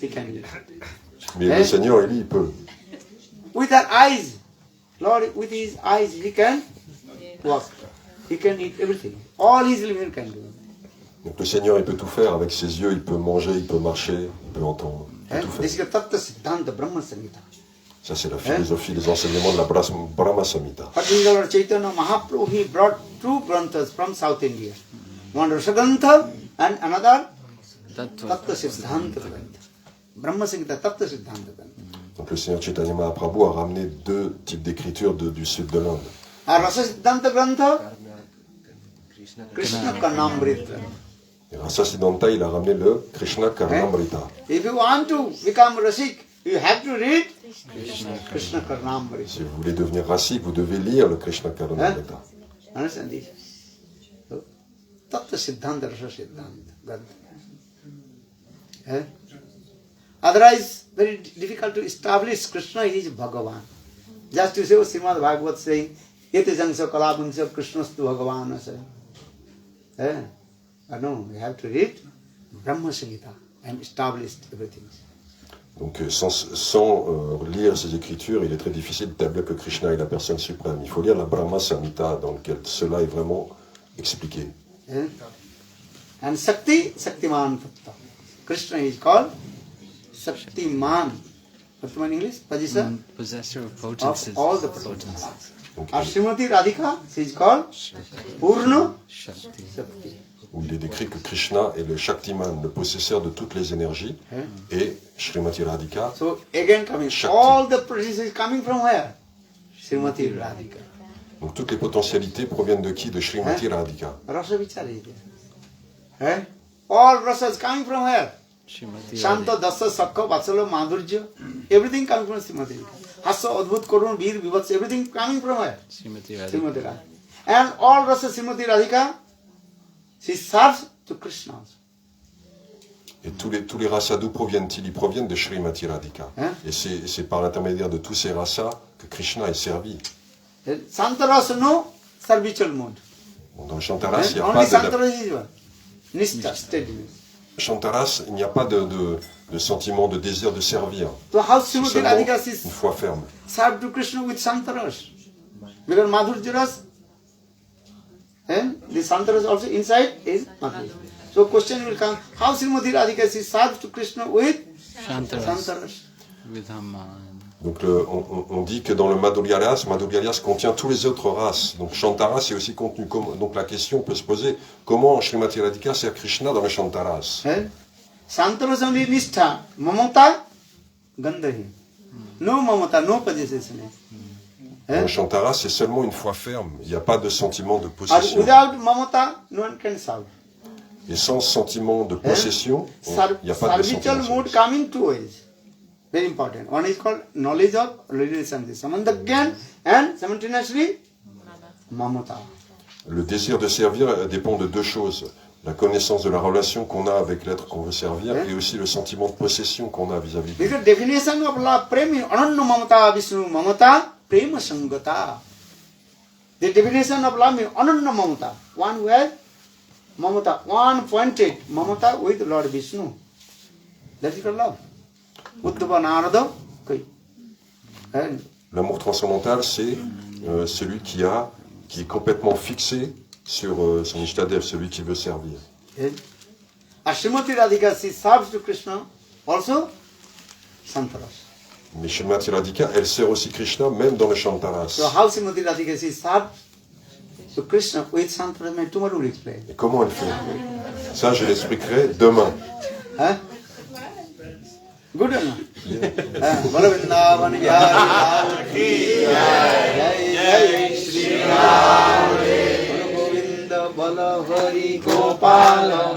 we can eat. Mais le Seigneur, lui, il peut. With our eyes, Lord, with his eyes, he can walk. He can eat everything. All his living can do. Donc le Seigneur, il peut tout faire. Avec ses yeux, il peut manger, il peut marcher, il peut entendre. Il peut tout This is faire. the Tattva Siddhanta Brahma Samhita. Ça, c'est la philosophie, les enseignements de la Brahma Samhita. Lord Chaitanya Mahaprabhu, he brought two granthas from South India. One Rasagantha and another Tattva Siddhanta Grantha. Brahma Samhita Tattva Siddhanta Grantha. Donc le Seigneur Chaitanya Mahaprabhu a ramené deux types d'écritures du sud de l'Inde. Rasa Siddhanta Grantha, Krishna Karnamrita. Et Rasa Siddhanta, il a ramené le Krishna Karnamrita. If you want to become Rasik, you have to read Krishna Karnamrita. Si vous voulez devenir rasique, vous devez lire le Krishna Karnamrita. Understand this? So, Tattva Siddhanta Rasa Siddhanta Grantha. Otherwise, very difficult to establish Krishna is Bhagavan. Just to say, Srimad Bhagavat saying, Yete Jangsa Kalabhangsa Krishnastu Bhagavan. No, you have to read Brahma Samhita and establish everything. Donc sans lire ces écritures, il est très difficile d'établir que Krishna est la personne suprême. Il faut lire la Brahma Samhita dans laquelle cela est vraiment expliqué. And Sakti, Saktiman Tattva. Krishna is called Saktiman. What's in English? Possessor Possessor of of potencies. all the potencies. Donc, And Srimati Radhika, she is called Purna Shakti. Sakti. où il est décrit que Krishna est le Shaktiman, le possesseur de toutes les énergies, et Srimati Radhika, So again coming, Shakti. all the potencies is coming from where? Srimati Radhika. donc toutes les potentialités proviennent de qui? De Srimati Radhika. Rasa vichara is there. All rasa is coming from where? Srimati Shanta, Dasa, Sakha, Vatsala, Madhurya, everything coming from Srimati Radhika. Hasa, Adbhut, Karun, Veer, Vivats, everything coming from where? Srimati Radhika. Srimati Radhika. And all rasa Srimati Radhika, she serves to Krishna also. Et tous les rasas d'où proviennent-ils? Ils proviennent de Srimati Radhika. Et c'est par l'intermédiaire de tous ces rasas que Krishna est servi. Santarasa, no servitual mode. Bon, dans le Shantaras, il n'y a Only pas de... Santarasa is one. Nishta, steadiness. Shantaras, il n'y a pas de sentiment, de désir de servir. So how C'est Srimati seulement Radhika une is foi ferme. served to Krishna with Santaras? Because Madhurya ras, and the Santaras also inside is Madhurya. So question will come, how Srimati Radhika is served to Krishna with Shantaras. Santaras? Vidhaman. Donc on dit que dans le Madhurya Ras contient tous les autres races. Donc Shantaras est aussi contenu. Donc la question peut se poser, comment Srimati Radhika sert Krishna dans le Shantaras? Santaras only Nishtha, Mamata, Gandhahi. No Mamata, no possession. Dans le Shantaras, c'est seulement une foi ferme. Il n'y a pas de sentiment de And possession. without Mamata, no one can serve. Et sans sentiment de possession, il n'y a pas de Servitual sentiment. mood come in two ways. Very important. One is called knowledge of relation, Samandagyan, and simultaneously Mamata. Le désir de servir dépend de deux choses. La connaissance de la relation qu'on a avec l'être qu'on veut servir et aussi le sentiment de possession qu'on a vis-à-vis de lui. Because definition of love, premi, ananna mamata, Vishnu mamata, prema sangata. The definition of love is ananna mamata. One who has mamata, one pointed mamata with Lord Vishnu. That is called love. Uddhava Narada Kai. L'amour transcendantal, c'est celui qui est complètement fixé sur son Ishtadev, celui qui veut servir. Srimati Radhika, she serves to Krishna, also Santaras. Mais Srimati Radhika, elle sert aussi Krishna, même dans le Shantaras. So how Srimati Radhika, she serves to Krishna with Santaras, tomorrow we'll explain. Et comment elle fait? Ça, je l'expliquerai demain. Huh? Good or not? Balavindavan Vihari Jai Jai Shri Ram Govinda Bala Hari Gopala